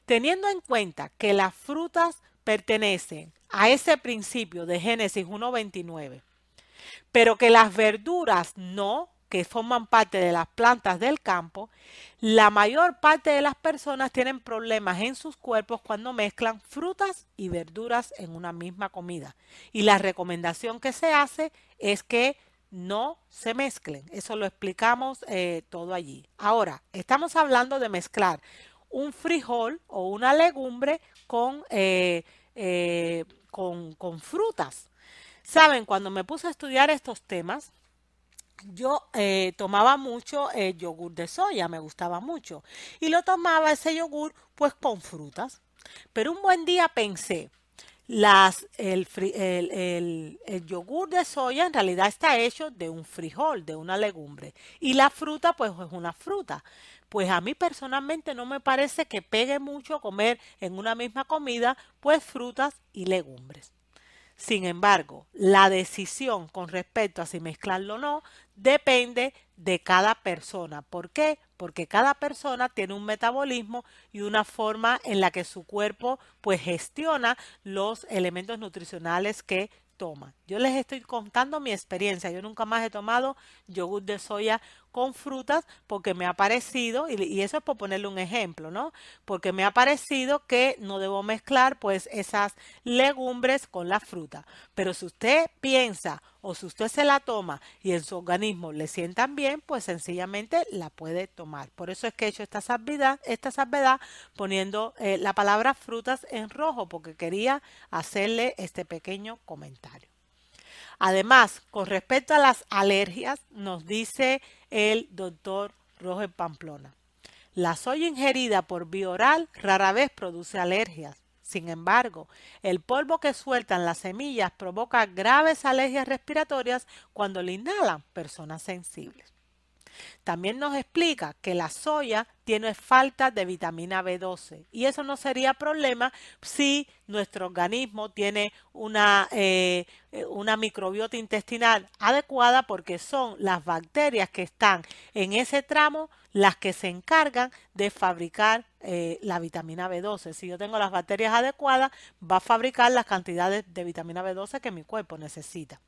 Teniendo en cuenta que las frutas pertenecen a ese principio de Génesis 1:29, pero que las verduras no, que forman parte de las plantas del campo, la mayor parte de las personas tienen problemas en sus cuerpos cuando mezclan frutas y verduras en una misma comida. Y la recomendación que se hace es que no se mezclen. Eso lo explicamos todo allí. Ahora, estamos hablando de mezclar un frijol o una legumbre con frutas. Saben, cuando me puse a estudiar estos temas, yo tomaba mucho yogur de soya, me gustaba mucho. Y lo tomaba ese yogur pues con frutas. Pero un buen día pensé, El yogur de soya en realidad está hecho de un frijol, de una legumbre. Y la fruta, pues es una fruta. Pues a mí personalmente no me parece que pegue mucho comer en una misma comida, pues frutas y legumbres. Sin embargo, la decisión con respecto a si mezclarlo o no depende de cada persona. ¿Por qué? Porque cada persona tiene un metabolismo y una forma en la que su cuerpo pues gestiona los elementos nutricionales que toma. Yo les estoy contando mi experiencia. Yo nunca más he tomado yogur de soya con frutas porque me ha parecido, y eso es por ponerle un ejemplo, ¿no? Porque me ha parecido que no debo mezclar pues esas legumbres con la fruta. Pero si usted piensa o si usted se la toma y en su organismo le sientan bien, pues sencillamente la puede tomar. Por eso es que he hecho esta salvedad poniendo la palabra frutas en rojo, porque quería hacerle este pequeño comentario. Además, con respecto a las alergias, nos dice el doctor Roger Pamplona. La soya ingerida por vía oral rara vez produce alergias. Sin embargo, el polvo que sueltan las semillas provoca graves alergias respiratorias cuando lo inhalan personas sensibles. También nos explica que la soya tiene falta de vitamina B12 y eso no sería problema si nuestro organismo tiene una microbiota intestinal adecuada, porque son las bacterias que están en ese tramo las que se encargan de fabricar la vitamina B12. Si yo tengo las bacterias adecuadas, va a fabricar las cantidades de vitamina B12 que mi cuerpo necesita.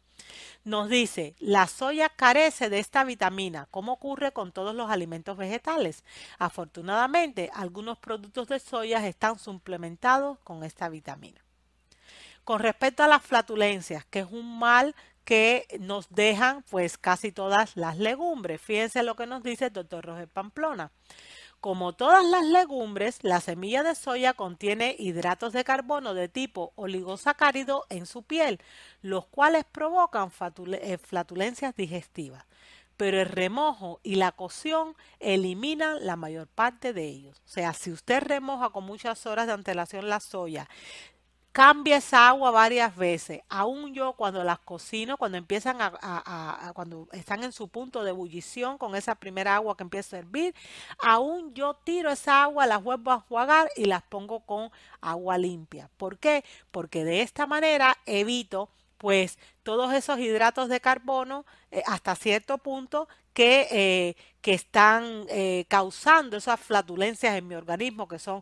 Nos dice, la soya carece de esta vitamina, como ocurre con todos los alimentos vegetales. Afortunadamente, algunos productos de soya están suplementados con esta vitamina. Con respecto a las flatulencias, que es un mal que nos dejan pues casi todas las legumbres. Fíjense lo que nos dice el doctor Roger Pamplona. Como todas las legumbres, la semilla de soya contiene hidratos de carbono de tipo oligosacárido en su piel, los cuales provocan flatulencias digestivas. Pero el remojo y la cocción eliminan la mayor parte de ellos. O sea, si usted remoja con muchas horas de antelación la soya, cambia esa agua varias veces. Aún yo cuando las cocino, cuando empiezan cuando están en su punto de ebullición con esa primera agua que empieza a hervir, aún yo tiro esa agua, las vuelvo a enjuagar y las pongo con agua limpia. ¿Por qué? Porque de esta manera evito pues todos esos hidratos de carbono hasta cierto punto que están causando esas flatulencias en mi organismo que son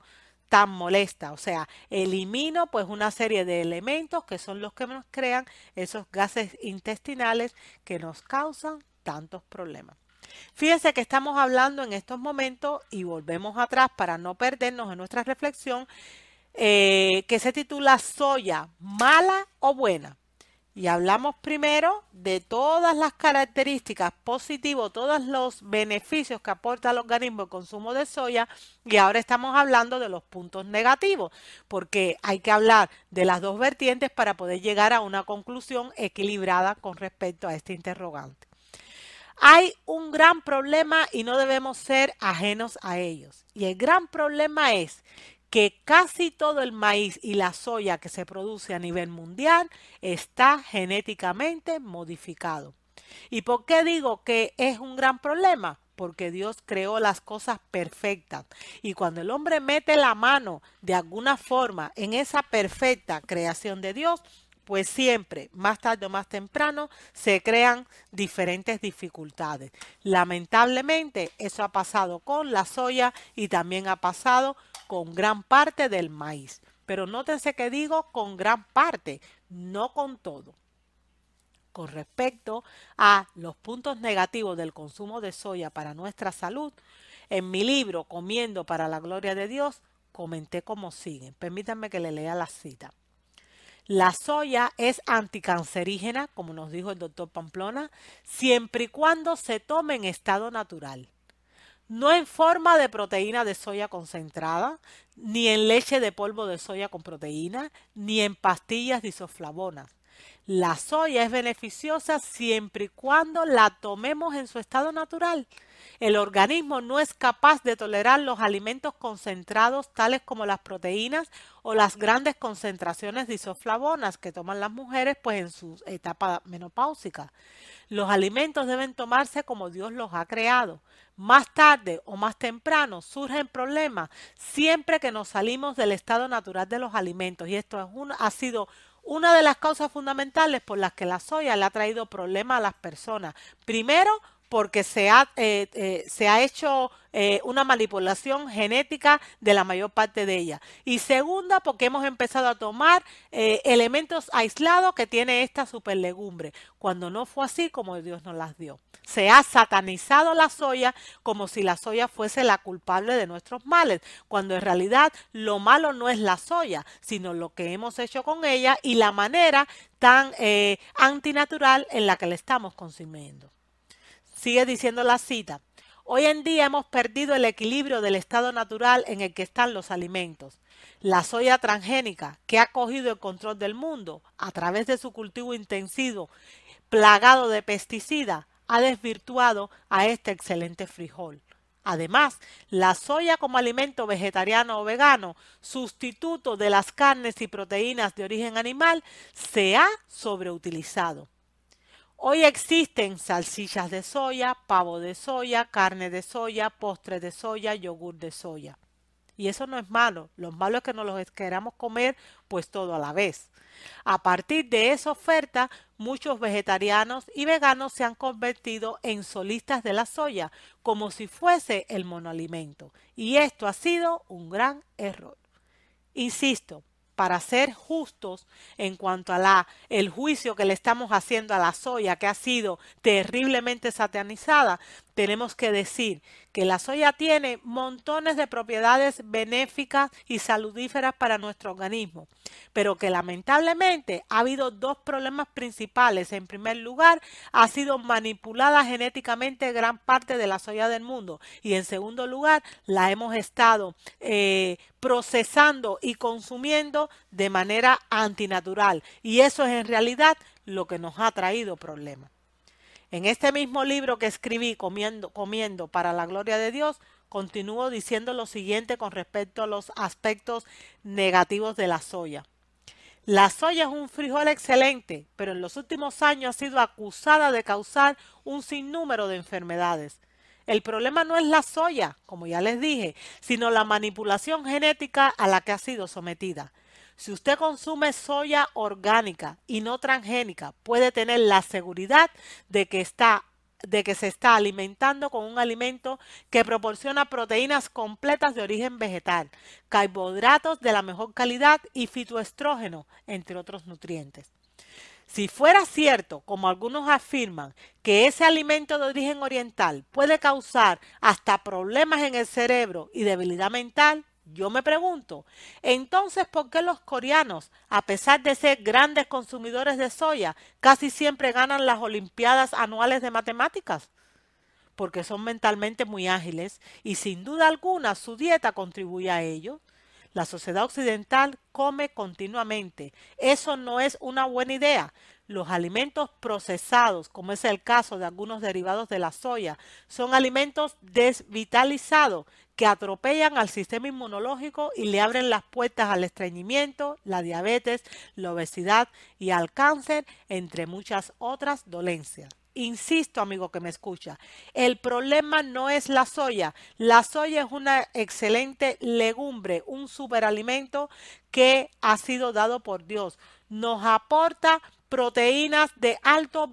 tan molesta. O sea, elimino pues una serie de elementos que son los que nos crean esos gases intestinales que nos causan tantos problemas. Fíjense que estamos hablando en estos momentos y volvemos atrás para no perdernos en nuestra reflexión que se titula Soya, ¿mala o buena? Y hablamos primero de todas las características positivas, todos los beneficios que aporta al organismo el consumo de soya, y ahora estamos hablando de los puntos negativos, porque hay que hablar de las dos vertientes para poder llegar a una conclusión equilibrada con respecto a este interrogante. Hay un gran problema y no debemos ser ajenos a ellos. Y el gran problema es que casi todo el maíz y la soya que se produce a nivel mundial está genéticamente modificado. ¿Y por qué digo que es un gran problema? Porque Dios creó las cosas perfectas. Y cuando el hombre mete la mano de alguna forma en esa perfecta creación de Dios, pues siempre, más tarde o más temprano, se crean diferentes dificultades. Lamentablemente, eso ha pasado con la soya y también ha pasado con gran parte del maíz. Pero nótense que digo con gran parte, no con todo. Con respecto a los puntos negativos del consumo de soya para nuestra salud, en mi libro Comiendo para la Gloria de Dios, comenté como sigue. Permítanme que le lea la cita. La soya es anticancerígena, como nos dijo el doctor Pamplona, siempre y cuando se tome en estado natural. No en forma de proteína de soya concentrada, ni en leche de polvo de soya con proteína, ni en pastillas de isoflavonas. La soya es beneficiosa siempre y cuando la tomemos en su estado natural. El organismo no es capaz de tolerar los alimentos concentrados tales como las proteínas o las grandes concentraciones de isoflavonas que toman las mujeres pues en su etapa menopáusica. Los alimentos deben tomarse como Dios los ha creado. Más tarde o más temprano surgen problemas siempre que nos salimos del estado natural de los alimentos y esto ha sido una de las causas fundamentales por las que la soya le ha traído problemas a las personas. Primero, porque se ha hecho una manipulación genética de la mayor parte de ella. Y segunda, porque hemos empezado a tomar elementos aislados que tiene esta superlegumbre, cuando no fue así como Dios nos las dio. Se ha satanizado la soya como si la soya fuese la culpable de nuestros males, cuando en realidad lo malo no es la soya, sino lo que hemos hecho con ella y la manera tan antinatural en la que la estamos consumiendo. Sigue diciendo la cita. Hoy en día hemos perdido el equilibrio del estado natural en el que están los alimentos. La soya transgénica, que ha cogido el control del mundo a través de su cultivo intensivo, plagado de pesticidas, ha desvirtuado a este excelente frijol. Además, la soya como alimento vegetariano o vegano, sustituto de las carnes y proteínas de origen animal, se ha sobreutilizado. Hoy existen salchichas de soya, pavo de soya, carne de soya, postres de soya, yogur de soya. Y eso no es malo. Lo malo es que no los queramos comer pues todo a la vez. A partir de esa oferta, muchos vegetarianos y veganos se han convertido en solistas de la soya, como si fuese el monoalimento. Y esto ha sido un gran error. Insisto, para ser justos en cuanto a el juicio que le estamos haciendo a la soya, que ha sido terriblemente satanizada, tenemos que decir que la soya tiene montones de propiedades benéficas y saludíferas para nuestro organismo, pero que lamentablemente ha habido dos problemas principales. En primer lugar, ha sido manipulada genéticamente gran parte de la soya del mundo y en segundo lugar, la hemos estado procesando y consumiendo de manera antinatural y eso es en realidad lo que nos ha traído problemas. En este mismo libro que escribí, Comiendo para la Gloria de Dios, continúo diciendo lo siguiente con respecto a los aspectos negativos de la soya. La soya es un frijol excelente, pero en los últimos años ha sido acusada de causar un sinnúmero de enfermedades. El problema no es la soya, como ya les dije, sino la manipulación genética a la que ha sido sometida. Si usted consume soya orgánica y no transgénica, puede tener la seguridad de que se está alimentando con un alimento que proporciona proteínas completas de origen vegetal, carbohidratos de la mejor calidad y fitoestrógenos, entre otros nutrientes. Si fuera cierto, como algunos afirman, que ese alimento de origen oriental puede causar hasta problemas en el cerebro y debilidad mental, yo me pregunto, entonces, ¿por qué los coreanos, a pesar de ser grandes consumidores de soya, casi siempre ganan las Olimpiadas anuales de matemáticas? Porque son mentalmente muy ágiles y sin duda alguna su dieta contribuye a ello. La sociedad occidental come continuamente. Eso no es una buena idea. Los alimentos procesados, como es el caso de algunos derivados de la soya, son alimentos desvitalizados que atropellan al sistema inmunológico y le abren las puertas al estreñimiento, la diabetes, la obesidad y al cáncer, entre muchas otras dolencias. Insisto, amigo que me escucha, el problema no es la soya. La soya es una excelente legumbre, un superalimento que ha sido dado por Dios. Nos aporta proteínas de alto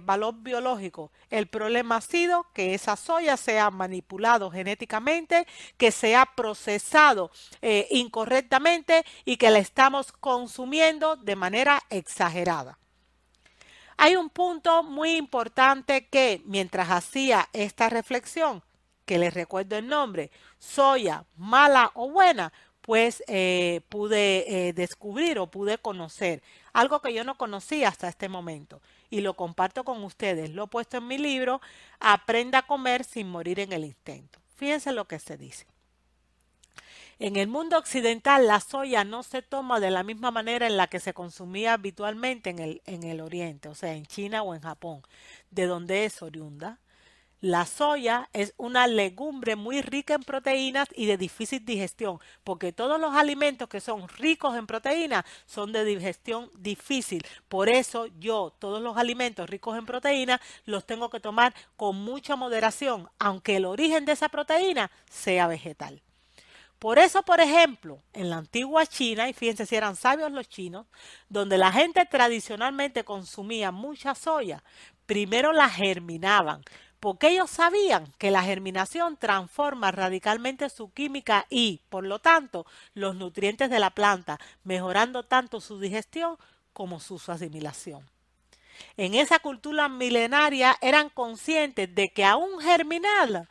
valor biológico. El problema ha sido que esa soya se ha manipulado genéticamente, que se ha procesado incorrectamente y que la estamos consumiendo de manera exagerada. Hay un punto muy importante que mientras hacía esta reflexión, que les recuerdo el nombre, soya, mala o buena, pues pude descubrir o pude conocer algo que yo no conocía hasta este momento y lo comparto con ustedes. Lo he puesto en mi libro, Aprenda a comer sin morir en el intento. Fíjense lo que se dice. En el mundo occidental la soya no se toma de la misma manera en la que se consumía habitualmente en el Oriente, o sea, en China o en Japón, de donde es oriunda. La soya es una legumbre muy rica en proteínas y de difícil digestión, porque todos los alimentos que son ricos en proteínas son de digestión difícil. Por eso todos los alimentos ricos en proteínas los tengo que tomar con mucha moderación, aunque el origen de esa proteína sea vegetal. Por eso, por ejemplo, en la antigua China, y fíjense si eran sabios los chinos, donde la gente tradicionalmente consumía mucha soya, primero la germinaban, porque ellos sabían que la germinación transforma radicalmente su química y, por lo tanto, los nutrientes de la planta, mejorando tanto su digestión como su asimilación. En esa cultura milenaria eran conscientes de que aún germinarla,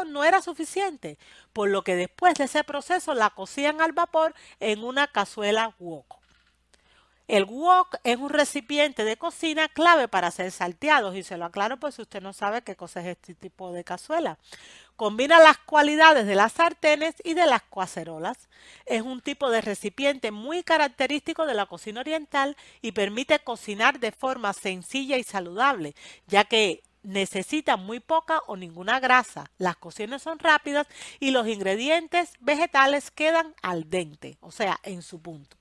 no era suficiente, por lo que después de ese proceso la cocían al vapor en una cazuela wok. El wok es un recipiente de cocina clave para hacer salteados y se lo aclaro pues si usted no sabe qué cosa es este tipo de cazuela. Combina las cualidades de las sartenes y de las cacerolas. Es un tipo de recipiente muy característico de la cocina oriental y permite cocinar de forma sencilla y saludable, ya que necesita muy poca o ninguna grasa. Las cocinas son rápidas y los ingredientes vegetales quedan al dente, o sea, en su punto.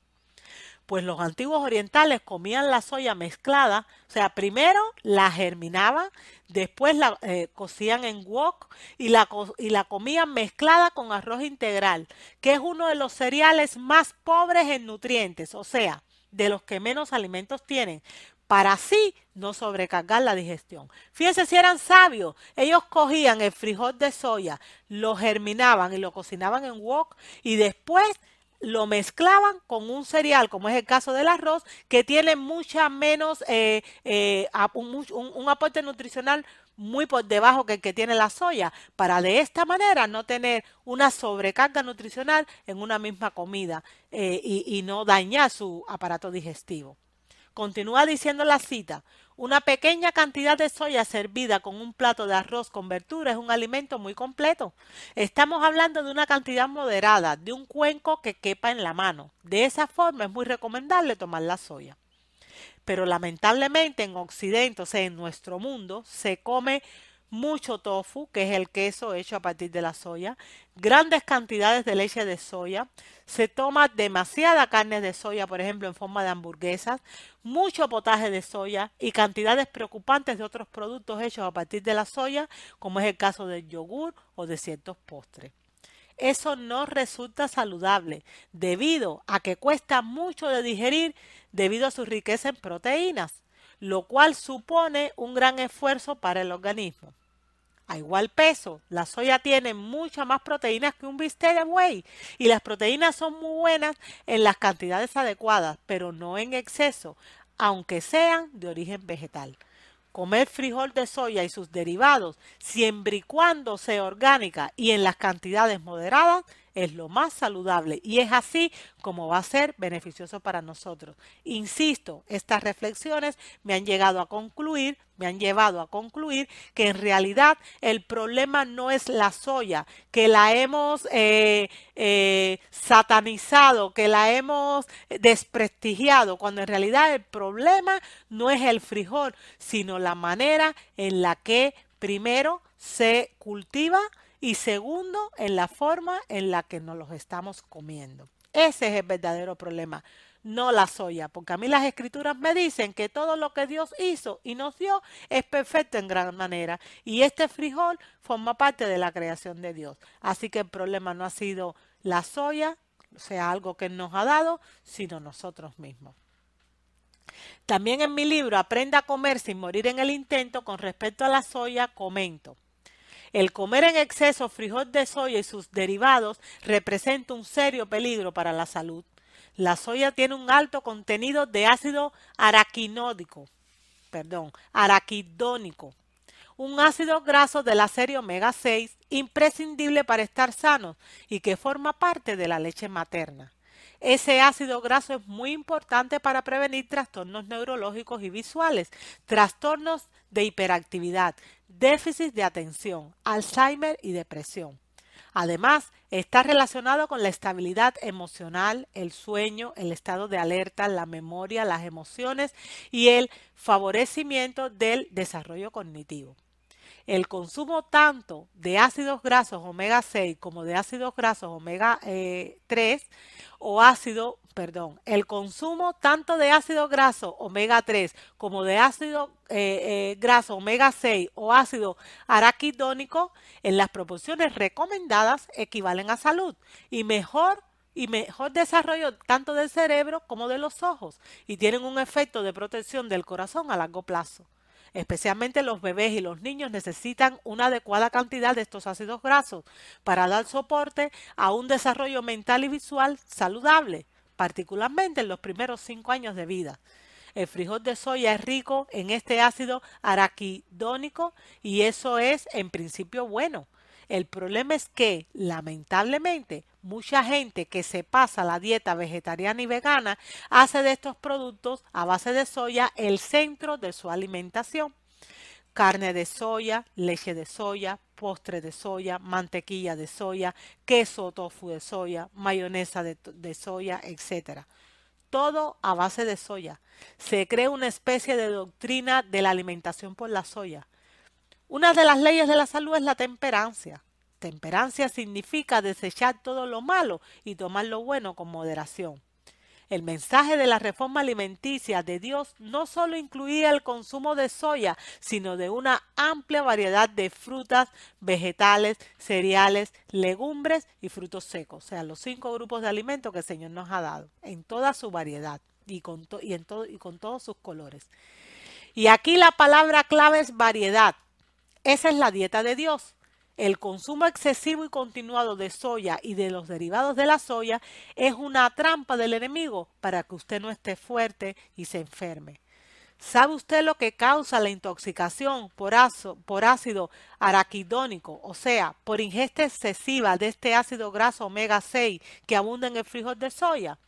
Pues los antiguos orientales comían la soya mezclada, o sea, primero la germinaban, después la cocían en wok y la comían mezclada con arroz integral, que es uno de los cereales más pobres en nutrientes, o sea, de los que menos alimentos tienen, para así no sobrecargar la digestión. Fíjense si eran sabios, ellos cogían el frijol de soya, lo germinaban y lo cocinaban en wok y después lo mezclaban con un cereal, como es el caso del arroz, que tiene mucha menos, un aporte nutricional muy por debajo que el que tiene la soya, para de esta manera no tener una sobrecarga nutricional en una misma comida y no dañar su aparato digestivo. Continúa diciendo la cita, una pequeña cantidad de soya servida con un plato de arroz con verduras es un alimento muy completo. Estamos hablando de una cantidad moderada, de un cuenco que quepa en la mano. De esa forma es muy recomendable tomar la soya. Pero lamentablemente en Occidente, o sea, en nuestro mundo, se come mucho tofu, que es el queso hecho a partir de la soya, grandes cantidades de leche de soya, se toma demasiada carne de soya, por ejemplo, en forma de hamburguesas, mucho potaje de soya y cantidades preocupantes de otros productos hechos a partir de la soya, como es el caso del yogur o de ciertos postres. Eso no resulta saludable debido a que cuesta mucho de digerir debido a su riqueza en proteínas, lo cual supone un gran esfuerzo para el organismo. A igual peso, la soya tiene muchas más proteínas que un bistec de buey y las proteínas son muy buenas en las cantidades adecuadas, pero no en exceso, aunque sean de origen vegetal. Comer frijol de soya y sus derivados, siempre y cuando sea orgánica y en las cantidades moderadas, es lo más saludable y es así como va a ser beneficioso para nosotros. Insisto, estas reflexiones me han llevado a concluir que en realidad el problema no es la soya, que la hemos satanizado, que la hemos desprestigiado, cuando en realidad el problema no es el frijol, sino la manera en la que primero se cultiva y segundo, en la forma en la que nos los estamos comiendo. Ese es el verdadero problema, no la soya, porque a mí las escrituras me dicen que todo lo que Dios hizo y nos dio es perfecto en gran manera y este frijol forma parte de la creación de Dios. Así que el problema no ha sido la soya, o sea, algo que nos ha dado, sino nosotros mismos. También en mi libro Aprenda a comer sin morir en el intento, con respecto a la soya, comento. El comer en exceso frijol de soya y sus derivados representa un serio peligro para la salud. La soya tiene un alto contenido de ácido araquidónico, un ácido graso de la serie omega 6 imprescindible para estar sanos y que forma parte de la leche materna. Ese ácido graso es muy importante para prevenir trastornos neurológicos y visuales, trastornos de hiperactividad, déficit de atención, Alzheimer y depresión. Además, está relacionado con la estabilidad emocional, el sueño, el estado de alerta, la memoria, las emociones y el favorecimiento del desarrollo cognitivo. El consumo tanto de ácidos grasos omega 6 como de ácidos grasos omega 3 el consumo tanto de ácido graso omega 3 como de ácido graso omega 6 o ácido araquidónico en las proporciones recomendadas equivalen a salud y mejor desarrollo tanto del cerebro como de los ojos y tienen un efecto de protección del corazón a largo plazo. Especialmente los bebés y los niños necesitan una adecuada cantidad de estos ácidos grasos para dar soporte a un desarrollo mental y visual saludable, particularmente en los primeros 5 años de vida. El frijol de soya es rico en este ácido araquidónico y eso es en principio bueno. El problema es que, lamentablemente, mucha gente que se pasa la dieta vegetariana y vegana hace de estos productos a base de soya el centro de su alimentación. Carne de soya, leche de soya, postre de soya, mantequilla de soya, queso o tofu de soya, mayonesa de soya, etc. Todo a base de soya. Se crea una especie de doctrina de la alimentación por la soya. Una de las leyes de la salud es la temperancia. Temperancia significa desechar todo lo malo y tomar lo bueno con moderación. El mensaje de la reforma alimenticia de Dios no solo incluía el consumo de soya, sino de una amplia variedad de frutas, vegetales, cereales, legumbres y frutos secos. O sea, los 5 grupos de alimentos que el Señor nos ha dado, en toda su variedad y con todos sus colores. Y aquí la palabra clave es variedad. Esa es la dieta de Dios. El consumo excesivo y continuado de soya y de los derivados de la soya es una trampa del enemigo para que usted no esté fuerte y se enferme. ¿Sabe usted lo que causa la intoxicación por ácido araquidónico, o sea, por ingesta excesiva de este ácido graso omega 6 que abunda en el frijol de soya?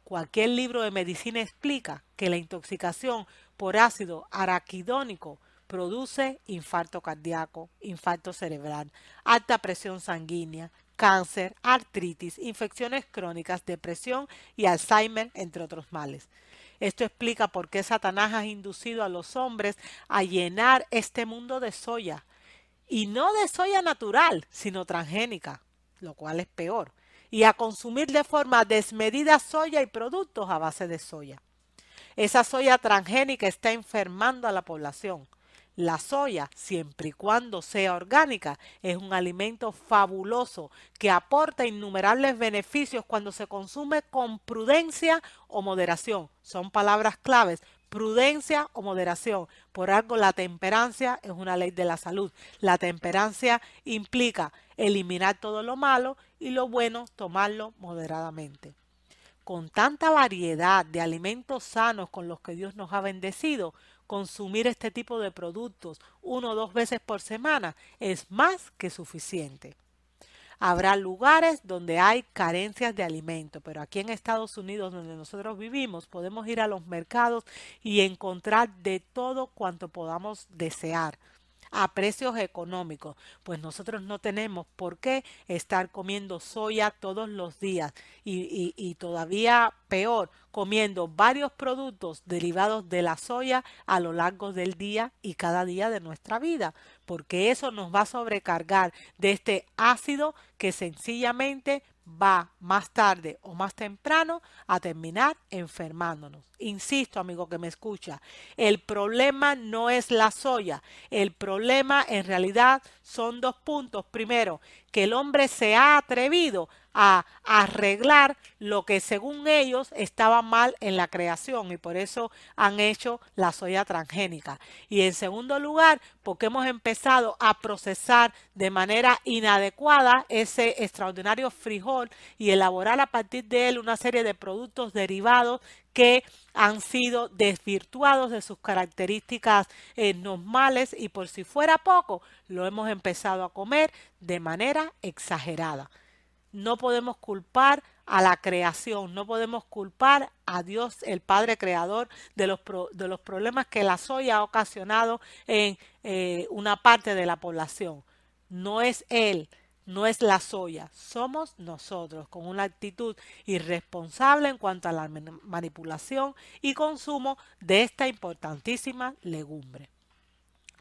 Cualquier libro de medicina explica que la intoxicación por ácido araquidónico produce infarto cardíaco, infarto cerebral, alta presión sanguínea, cáncer, artritis, infecciones crónicas, depresión y Alzheimer, entre otros males. Esto explica por qué Satanás ha inducido a los hombres a llenar este mundo de soya, y no de soya natural, sino transgénica, lo cual es peor, y a consumir de forma desmedida soya y productos a base de soya. Esa soya transgénica está enfermando a la población. La soya, siempre y cuando sea orgánica, es un alimento fabuloso que aporta innumerables beneficios cuando se consume con prudencia o moderación. Son palabras claves: prudencia o moderación. Por algo la temperancia es una ley de la salud. La temperancia implica eliminar todo lo malo y lo bueno tomarlo moderadamente. Con tanta variedad de alimentos sanos con los que Dios nos ha bendecido, consumir este tipo de productos 1 o 2 veces por semana es más que suficiente. Habrá lugares donde hay carencias de alimentos, pero aquí en Estados Unidos, donde nosotros vivimos, podemos ir a los mercados y encontrar de todo cuanto podamos desear a precios económicos, pues nosotros no tenemos por qué estar comiendo soya todos los días y todavía peor, comiendo varios productos derivados de la soya a lo largo del día y cada día de nuestra vida, porque eso nos va a sobrecargar de este ácido que sencillamente va más tarde o más temprano a terminar enfermándonos. Insisto, amigo que me escucha, el problema no es la soya, el problema en realidad son 2 puntos. Primero, que el hombre se ha atrevido a arreglar lo que según ellos estaba mal en la creación y por eso han hecho la soya transgénica. Y en segundo lugar, porque hemos empezado a procesar de manera inadecuada ese extraordinario frijol y elaborar a partir de él una serie de productos derivados que han sido desvirtuados de sus características normales y por si fuera poco, lo hemos empezado a comer de manera exagerada. No podemos culpar a la creación, no podemos culpar a Dios, el Padre Creador, de los problemas que la soya ha ocasionado en una parte de la población. No es Él, no es la soya, somos nosotros, con una actitud irresponsable en cuanto a la manipulación y consumo de esta importantísima legumbre.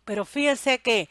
Pero fíjense que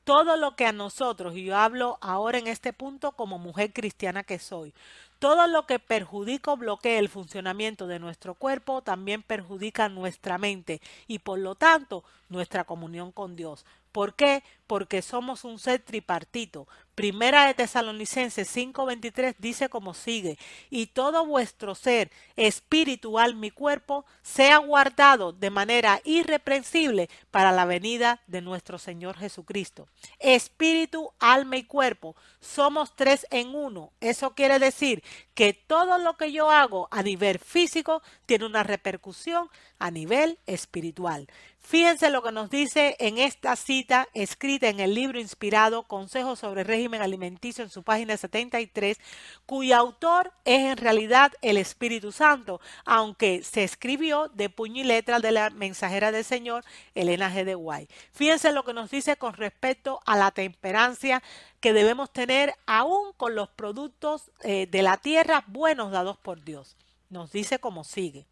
todo lo que a nosotros, y yo hablo ahora en este punto como mujer cristiana que soy, todo lo que perjudica o bloquea el funcionamiento de nuestro cuerpo también perjudica nuestra mente y por lo tanto nuestra comunión con Dios. ¿Por qué? Porque somos un ser tripartito. Primera de Tesalonicenses 5:23 dice como sigue: y todo vuestro ser, espíritu, alma y cuerpo, sea guardado de manera irreprensible para la venida de nuestro Señor Jesucristo. Espíritu, alma y cuerpo, somos tres en uno. Eso quiere decir que todo lo que yo hago a nivel físico tiene una repercusión a nivel espiritual. Fíjense lo que nos dice en esta cita escrita en el libro inspirado Consejos sobre régimen alimenticio en su página 73, cuyo autor es en realidad el Espíritu Santo, aunque se escribió de puño y letra de la mensajera del Señor, Elena G. de White. Fíjense lo que nos dice con respecto a la temperancia que debemos tener aún con los productos de la tierra buenos dados por Dios. Nos dice como sigue: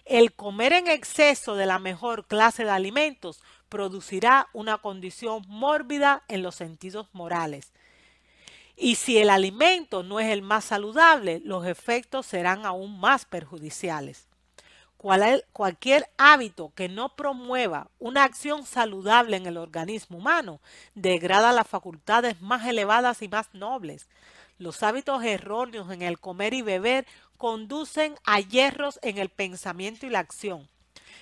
el comer en exceso de la mejor clase de alimentos producirá una condición mórbida en los sentidos morales. Y si el alimento no es el más saludable, los efectos serán aún más perjudiciales. Cualquier hábito que no promueva una acción saludable en el organismo humano degrada las facultades más elevadas y más nobles. Los hábitos erróneos en el comer y beber conducen a hierros en el pensamiento y la acción.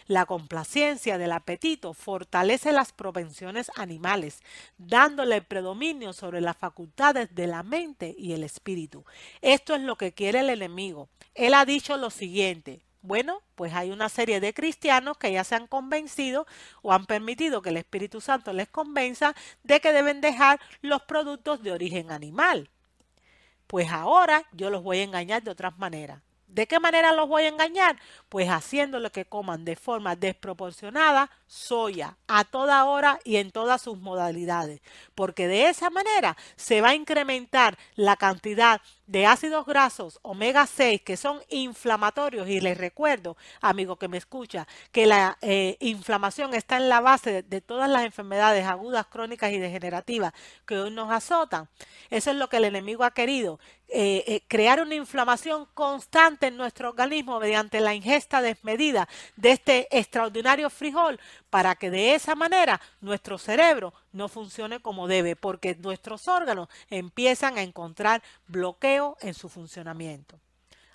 La complacencia del apetito fortalece las propensiones animales, dándole el predominio sobre las facultades de la mente y el espíritu. Esto es lo que quiere el enemigo. Él ha dicho lo siguiente: bueno, pues hay una serie de cristianos que ya se han convencido o han permitido que el Espíritu Santo les convenza de que deben dejar los productos de origen animal. Pues ahora yo los voy a engañar de otras maneras. ¿De qué manera los voy a engañar? Pues haciéndole que coman de forma desproporcionada soya a toda hora y en todas sus modalidades, porque de esa manera se va a incrementar la cantidad de ácidos grasos omega 6 que son inflamatorios. Y les recuerdo, amigo que me escucha, que la inflamación está en la base de todas las enfermedades agudas, crónicas y degenerativas que hoy nos azotan. Eso es lo que el enemigo ha querido, crear una inflamación constante en nuestro organismo mediante la ingesta desmedida de este extraordinario frijol, para que de esa manera nuestro cerebro no funcione como debe, porque nuestros órganos empiezan a encontrar bloqueo en su funcionamiento.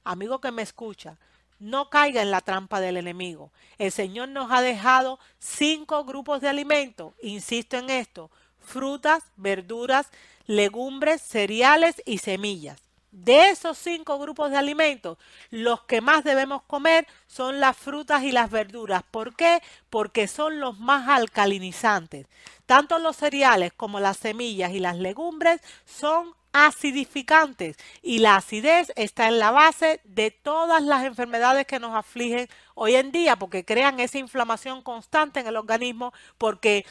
Amigo que me escucha, no caiga en la trampa del enemigo. El Señor nos ha dejado 5 grupos de alimentos, insisto en esto: frutas, verduras, legumbres, cereales y semillas. De esos 5 grupos de alimentos, los que más debemos comer son las frutas y las verduras. ¿Por qué? Porque son los más alcalinizantes. Tanto los cereales como las semillas y las legumbres son acidificantes, y la acidez está en la base de todas las enfermedades que nos afligen hoy en día, porque crean esa inflamación constante en el organismo, porque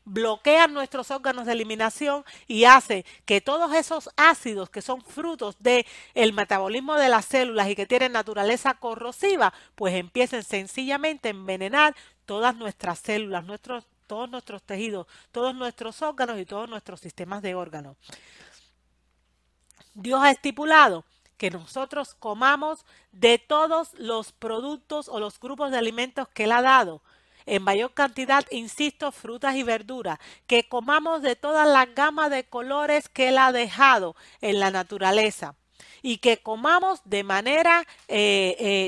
bloquean nuestros órganos de eliminación y hace que todos esos ácidos que son frutos del metabolismo de las células y que tienen naturaleza corrosiva, pues empiecen sencillamente a envenenar todas nuestras células, todos nuestros tejidos, todos nuestros órganos y todos nuestros sistemas de órganos. Dios ha estipulado que nosotros comamos de todos los productos o los grupos de alimentos que Él ha dado, en mayor cantidad, insisto, frutas y verduras, que comamos de toda la gama de colores que Él ha dejado en la naturaleza y que comamos de manera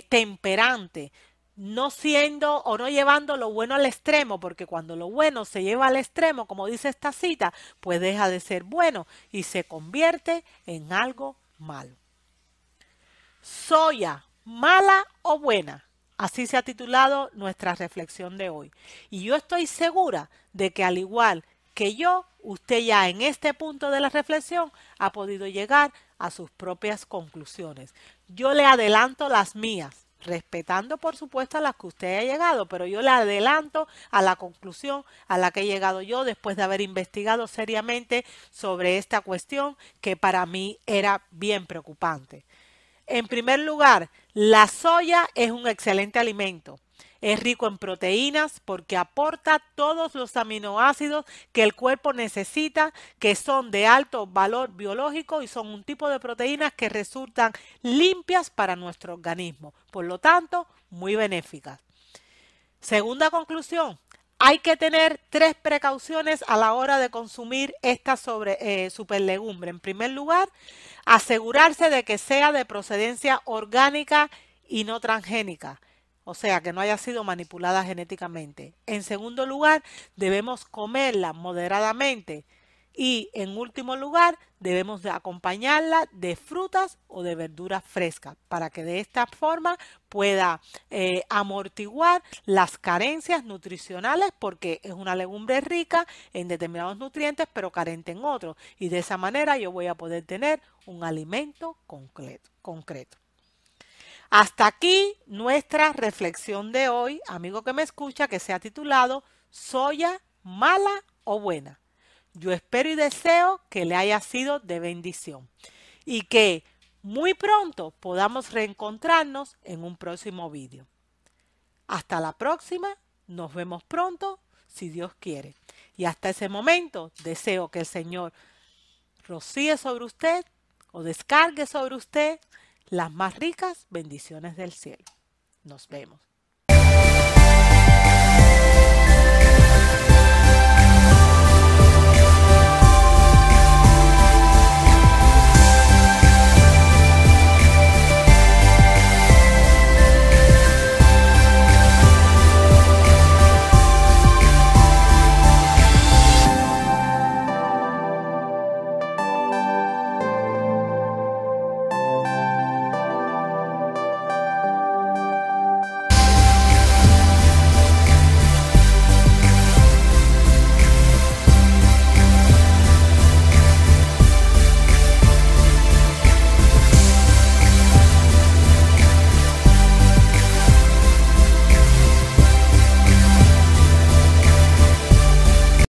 temperante, no siendo o no llevando lo bueno al extremo, porque cuando lo bueno se lleva al extremo, como dice esta cita, pues deja de ser bueno y se convierte en algo malo. Soya, ¿mala o buena? Así se ha titulado nuestra reflexión de hoy. Y yo estoy segura de que, al igual que yo, usted ya en este punto de la reflexión ha podido llegar a sus propias conclusiones. Yo le adelanto las mías. respetando por supuesto a las que usted haya llegado, pero yo le adelanto a la conclusión a la que he llegado yo después de haber investigado seriamente sobre esta cuestión que para mí era bien preocupante. En primer lugar, la soya es un excelente alimento. Es rico en proteínas porque aporta todos los aminoácidos que el cuerpo necesita, que son de alto valor biológico y son un tipo de proteínas que resultan limpias para nuestro organismo. Por lo tanto, muy benéficas. Segunda conclusión, hay que tener 3 precauciones a la hora de consumir esta superlegumbre. En primer lugar, asegurarse de que sea de procedencia orgánica y no transgénica, o sea, que no haya sido manipulada genéticamente. En segundo lugar, debemos comerla moderadamente. Y en último lugar, debemos de acompañarla de frutas o de verduras frescas para que de esta forma pueda amortiguar las carencias nutricionales porque es una legumbre rica en determinados nutrientes pero carente en otros. Y de esa manera yo voy a poder tener un alimento concreto. Hasta aquí nuestra reflexión de hoy, amigo que me escucha, que se ha titulado ¿Soya mala o buena? Yo espero y deseo que le haya sido de bendición y que muy pronto podamos reencontrarnos en un próximo vídeo. Hasta la próxima, nos vemos pronto, si Dios quiere. Y hasta ese momento deseo que el Señor rocíe sobre usted o descargue sobre usted las más ricas bendiciones del cielo. Nos vemos.